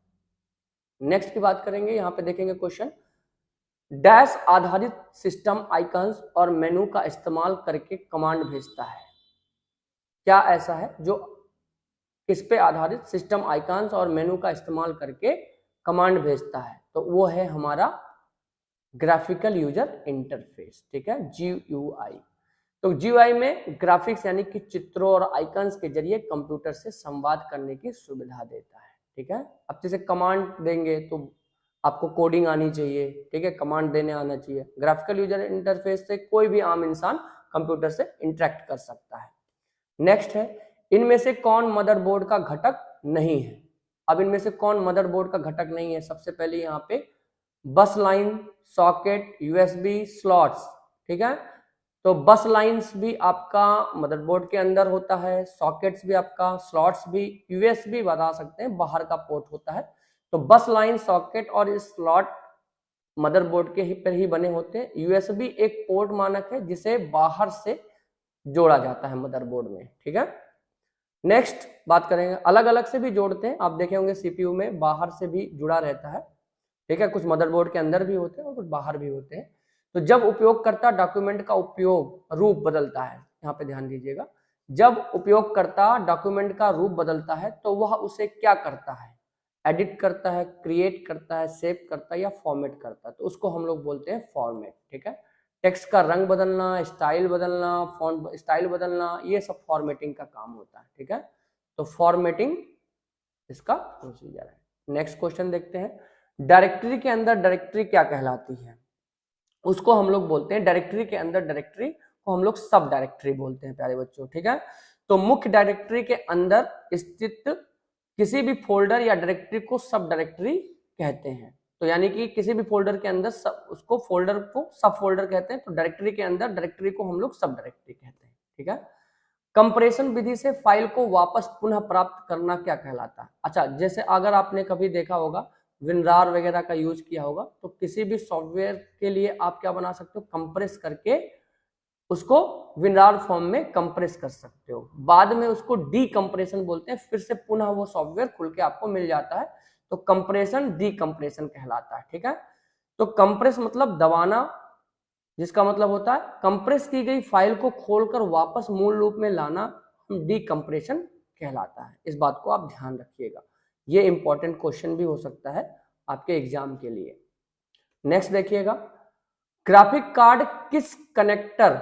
नेक्स्ट की बात करेंगे, यहाँ पे देखेंगे क्वेश्चन। डैश आधारित सिस्टम आइकन्स और मेनू का इस्तेमाल करके कमांड भेजता है। क्या ऐसा है जो किस पे आधारित सिस्टम आइकन्स और मेनू का इस्तेमाल करके कमांड भेजता है? तो वो है हमारा ग्राफिकल यूजर इंटरफेस, ठीक है, GUI। तो GUI में ग्राफिक्स यानी कि चित्रों और आइकन्स के जरिए कंप्यूटर से संवाद करने की सुविधा देता है, ठीक है। अब जैसे कमांड देंगे तो आपको कोडिंग आनी चाहिए, ठीक है, कमांड देने आना चाहिए। ग्राफिकल यूजर इंटरफेस से कोई भी आम इंसान कंप्यूटर से इंटरेक्ट कर सकता है। नेक्स्ट है, इनमें से कौन मदरबोर्ड का घटक नहीं है? अब इनमें से कौन मदरबोर्ड का घटक नहीं है? सबसे पहले यहाँ पे बस लाइन, सॉकेट, USB स्लॉट्स, ठीक है। तो बस लाइंस भी आपका मदरबोर्ड के अंदर होता है, सॉकेट्स भी आपका, स्लॉट्स भी, USB बता सकते हैं बाहर का पोर्ट होता है। तो बस लाइन, सॉकेट और स्लॉट मदरबोर्ड के पर ही बने होते हैं। USB एक पोर्ट मानक है जिसे बाहर से जोड़ा जाता है मदरबोर्ड में, ठीक है। नेक्स्ट बात करेंगे, अलग अलग से भी जोड़ते हैं। आप देखे होंगे CPU में बाहर से भी जुड़ा रहता है, ठीक है, कुछ मदरबोर्ड के अंदर भी होते हैं और कुछ बाहर भी होते हैं। तो जब उपयोगकर्ता डॉक्यूमेंट का उपयोग रूप बदलता है, यहाँ पे ध्यान दीजिएगा, जब उपयोगकर्ता डॉक्यूमेंट का रूप बदलता है तो वह उसे क्या करता है? एडिट करता है, क्रिएट करता है, सेव करता है या फॉर्मेट करता है? तो उसको हम लोग बोलते हैं फॉर्मेट, ठीक है। टेक्स्ट का रंग बदलना, स्टाइल बदलना, फॉन्ट स्टाइल बदलना, ये सब फॉर्मेटिंग का काम होता है, ठीक है। तो फॉर्मेटिंग इसका प्रोसीजर है। नेक्स्ट क्वेश्चन देखते हैं। डायरेक्टरी के अंदर डायरेक्टरी क्या कहलाती है? उसको हम लोग बोलते हैं, डायरेक्टरी के अंदर डायरेक्टरी को हम लोग सब डायरेक्टरी बोलते हैं प्यारे बच्चों, ठीक है। तो मुख्य डायरेक्टरी के अंदर स्थित किसी भी फोल्डर या डायरेक्टरी को सब डायरेक्टरी कहते हैं। तो यानी कि किसी भी फोल्डर के अंदर उसको फोल्डर को सब फोल्डर कहते हैं, तो डायरेक्टरी के अंदर डायरेक्टरी को हम लोग सब डायरेक्टरी कहते हैं, ठीक है। कंप्रेशन विधि से फाइल को वापस पुनः प्राप्त करना क्या कहलाता है? अच्छा, जैसे अगर आपने कभी देखा होगा विनरार वगैरह का यूज किया होगा, तो किसी भी सॉफ्टवेयर के लिए आप क्या बना सकते हो, कंप्रेस करके उसको विनरार फॉर्म में कंप्रेस कर सकते हो, बाद में उसको डीकंप्रेशन बोलते हैं, फिर से पुनः वो सॉफ्टवेयर खुल के आपको मिल जाता है, तो कंप्रेशन डीकंप्रेशन कहलाता है, ठीक है। तो कंप्रेस मतलब दबाना, जिसका मतलब होता है कंप्रेस की गई फाइल को खोलकर वापस मूल रूप में लाना डीकंप्रेशन कहलाता है। इस बात को आप ध्यान रखिएगा, ये इंपॉर्टेंट क्वेश्चन भी हो सकता है आपके एग्जाम के लिए। नेक्स्ट देखिएगा, ग्राफिक कार्ड किस कनेक्टर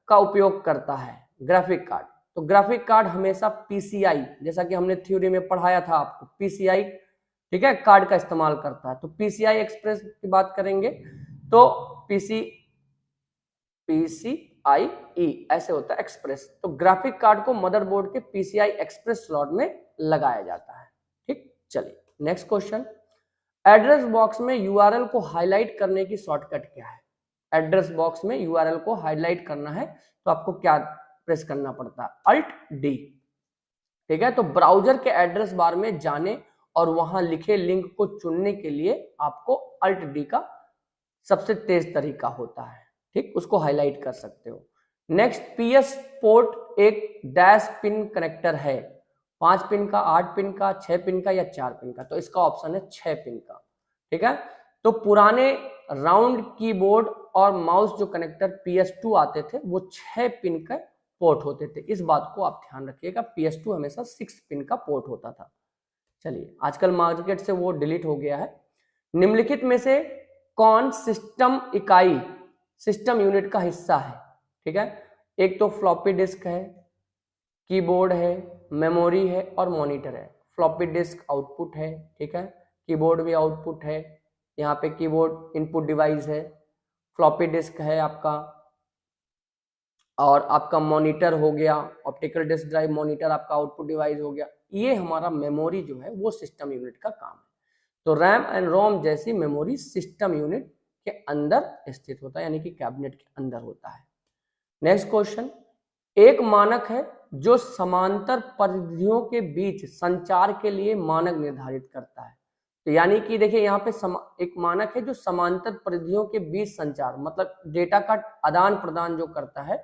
का उपयोग करता है? ग्राफिक कार्ड, तो ग्राफिक कार्ड हमेशा पीसीआई, जैसा कि हमने थ्योरी में पढ़ाया था आपको, पीसीआई, ठीक है, कार्ड का इस्तेमाल करता है। तो पीसीआई एक्सप्रेस की बात करेंगे तो पीसीआई ऐसे होता है एक्सप्रेस। तो ग्राफिक कार्ड को मदरबोर्ड के पीसीआई एक्सप्रेस स्लॉट में लगाया जाता है, ठीक। चलिए नेक्स्ट क्वेश्चन, एड्रेस बॉक्स में यूआरएल को हाईलाइट करने की शॉर्टकट क्या है? एड्रेस बॉक्स में यूआरएल को हाईलाइट करना है तो आपको क्या प्रेस करना पड़ता है? अल्ट डी, ठीक है। तो ब्राउजर के एड्रेस बार में जाने और वहां लिखे लिंक को चुनने के लिए आपको अल्ट डी का सबसे तेज तरीका होता है, ठीक, उसको हाईलाइट कर सकते हो। नेक्स्ट, पीएस पोर्ट एक डैश पिन कनेक्टर है, 5 पिन का, 8 पिन का, 6 पिन का या 4 पिन का? तो इसका ऑप्शन है 6 पिन का, ठीक है। तो पुराने राउंड कीबोर्ड और माउस जो कनेक्टर PS2 आते थे वो 6 पिन का पोर्ट होते थे, इस बात को आप ध्यान रखिएगा, PS2 हमेशा 6 पिन का पोर्ट होता था। चलिए, आजकल मार्केट से वो डिलीट हो गया है। निम्नलिखित में से कौन सिस्टम इकाई, सिस्टम यूनिट का हिस्सा है? ठीक है, एक तो फ्लॉपी डिस्क है, कीबोर्ड है, मेमोरी है और मॉनिटर है। फ्लॉपी डिस्क आउटपुट है, ठीक है, कीबोर्ड भी आउटपुट है, यहाँ पे कीबोर्ड इनपुट डिवाइस है, फ्लॉपी डिस्क है आपका, और आपका मॉनिटर हो गया, ऑप्टिकल डिस्क ड्राइव मॉनिटर आपका आउटपुट डिवाइस हो गया। ये हमारा मेमोरी जो है वो सिस्टम यूनिट का काम है। तो रैम एंड रोम जैसी मेमोरी सिस्टम यूनिट के अंदर स्थित होता है, यानी कि कैबिनेट के अंदर होता है। नेक्स्ट क्वेश्चन, एक मानक है जो समांतर परिधियों के बीच संचार के लिए मानक निर्धारित करता है। तो यानी कि देखिए यहाँ पे एक मानक है जो समांतर परिधियों के बीच संचार, मतलब डेटा का आदान प्रदान जो करता है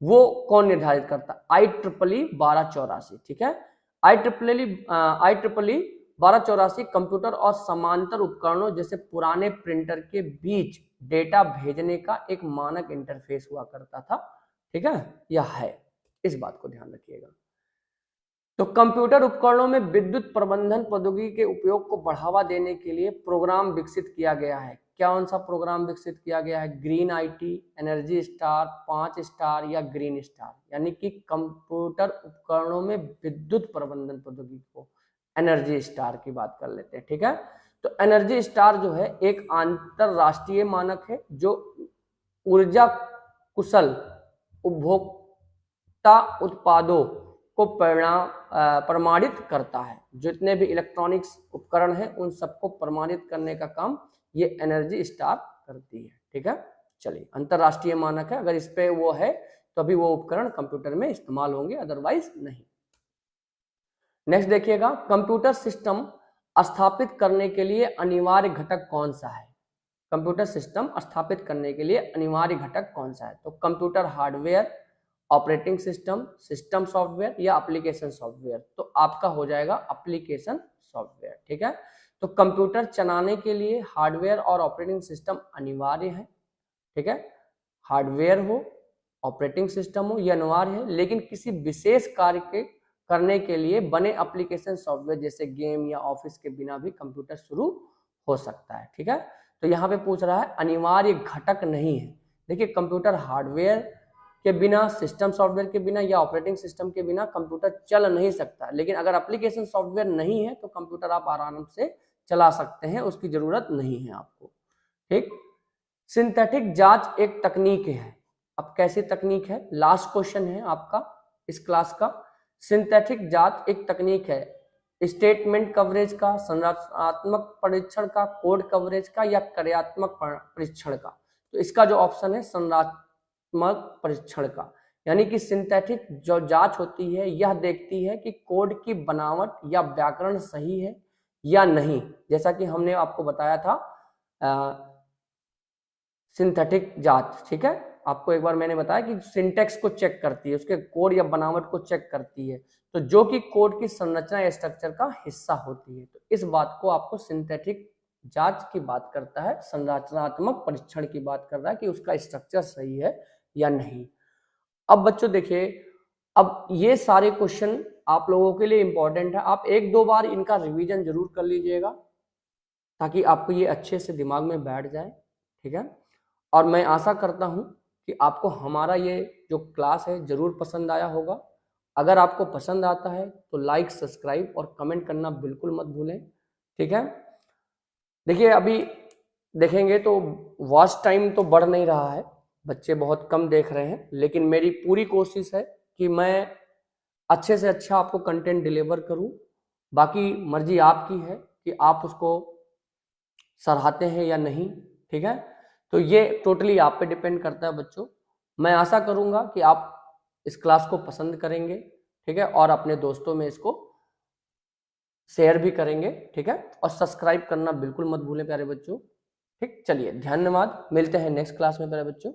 वो कौन निर्धारित करता है? IEEE 1284, ठीक है। IEEE 1284 कंप्यूटर और समांतर उपकरणों जैसे पुराने प्रिंटर के बीच डेटा भेजने का एक मानक इंटरफेस हुआ करता था, ठीक है, यह है, इस बात को ध्यान रखिएगा। तो कंप्यूटर उपकरणों में विद्युत प्रबंधन प्रौद्योगिकी के उपयोग को बढ़ावा देने के लिए प्रोग्राम विकसित किया गया है। क्या कौन सा प्रोग्राम विकसित किया गया है? Green IT, energy star, 5 star या ग्रीन स्टार, यानी कि कंप्यूटर उपकरणों में विद्युत प्रबंधन प्रौद्योगिकी को एनर्जी स्टार की बात कर लेते हैं, ठीक है। तो एनर्जी स्टार जो है एक अंतरराष्ट्रीय मानक है जो ऊर्जा कुशल उपभोक्ता उत्पादों को प्रमाणित करता है। जितने भी इलेक्ट्रॉनिक्स उपकरण हैं उन सबको प्रमाणित करने का काम ये एनर्जी स्टार करती है, ठीक है। चलिए, अंतरराष्ट्रीय मानक है, अगर इस पे वो है तो अभी वो उपकरण कंप्यूटर में इस्तेमाल होंगे, अदरवाइज नहीं। नेक्स्ट देखिएगा, कंप्यूटर सिस्टम स्थापित करने के लिए अनिवार्य घटक कौन सा है? कंप्यूटर सिस्टम स्थापित करने के लिए अनिवार्य घटक कौन सा है? तो computer hardware, operating system, system software या एप्लीकेशन सॉफ्टवेयर? तो आपका हो जाएगा एप्लीकेशन सॉफ्टवेयर, ठीक है। तो कंप्यूटर चलाने के लिए हार्डवेयर और ऑपरेटिंग सिस्टम अनिवार्य है, ठीक है। हार्डवेयर हो, ऑपरेटिंग सिस्टम हो, ये अनिवार्य है, लेकिन किसी विशेष कार्य के करने के लिए बने एप्लीकेशन सॉफ्टवेयर जैसे गेम या ऑफिस के बिना भी कंप्यूटर शुरू हो सकता है, ठीक है। तो यहाँ पे पूछ रहा है अनिवार्य घटक नहीं है। देखिए, कंप्यूटर हार्डवेयर के बिना, सिस्टम सॉफ्टवेयर के बिना या ऑपरेटिंग सिस्टम के बिना कंप्यूटर चल नहीं सकता, लेकिन अगर एप्लीकेशन सॉफ्टवेयर नहीं है तो कंप्यूटर आप आराम से चला सकते हैं, उसकी जरूरत नहीं है आपको, ठीक। सिंथेटिक जांच एक तकनीक है, अब कैसी तकनीक है, लास्ट क्वेश्चन है आपका इस क्लास का। सिंथेटिक जांच एक तकनीक है स्टेटमेंट कवरेज का, संरचनात्मक परीक्षण का, कोड कवरेज का, या कार्यात्मक परीक्षण का। तो इसका जो ऑप्शन है संरचनात्मक परीक्षण का, यानी कि सिंथेटिक जो जांच होती है यह देखती है कि कोड की बनावट या व्याकरण सही है या नहीं। जैसा कि हमने आपको बताया था सिंथेटिक जांच, ठीक है, आपको एक बार मैंने बताया कि सिंटेक्स को चेक करती है, उसके कोड या बनावट को चेक करती है, तो जो कि कोड की संरचना या स्ट्रक्चर का हिस्सा होती है। तो इस बात को आपको सिंथेटिक जांच की बात करता है, संरचनात्मक परीक्षण की बात कर रहा है कि उसका स्ट्रक्चर सही है या नहीं। अब बच्चों देखिए, अब ये सारे क्वेश्चन आप लोगों के लिए इंपॉर्टेंट है, आप एक दो बार इनका रिवीजन जरूर कर लीजिएगा ताकि आपको ये अच्छे से दिमाग में बैठ जाए, ठीक है। और मैं आशा करता हूं कि आपको हमारा ये जो क्लास है जरूर पसंद आया होगा। अगर आपको पसंद आता है तो लाइक, सब्सक्राइब और कमेंट करना बिल्कुल मत भूलें, ठीक है। देखिए अभी देखेंगे तो वॉच टाइम तो बढ़ नहीं रहा है, बच्चे बहुत कम देख रहे हैं, लेकिन मेरी पूरी कोशिश है कि मैं अच्छे से अच्छा आपको कंटेंट डिलीवर करूं। बाकी मर्जी आपकी है कि आप उसको सराहते हैं या नहीं, ठीक है। तो ये टोटली आप पे डिपेंड करता है बच्चों। मैं आशा करूंगा कि आप इस क्लास को पसंद करेंगे, ठीक है, और अपने दोस्तों में इसको शेयर भी करेंगे, ठीक है, और सब्सक्राइब करना बिल्कुल मत भूलें प्यारे बच्चों। ठीक, चलिए धन्यवाद, मिलते हैं नेक्स्ट क्लास में प्यारे बच्चों।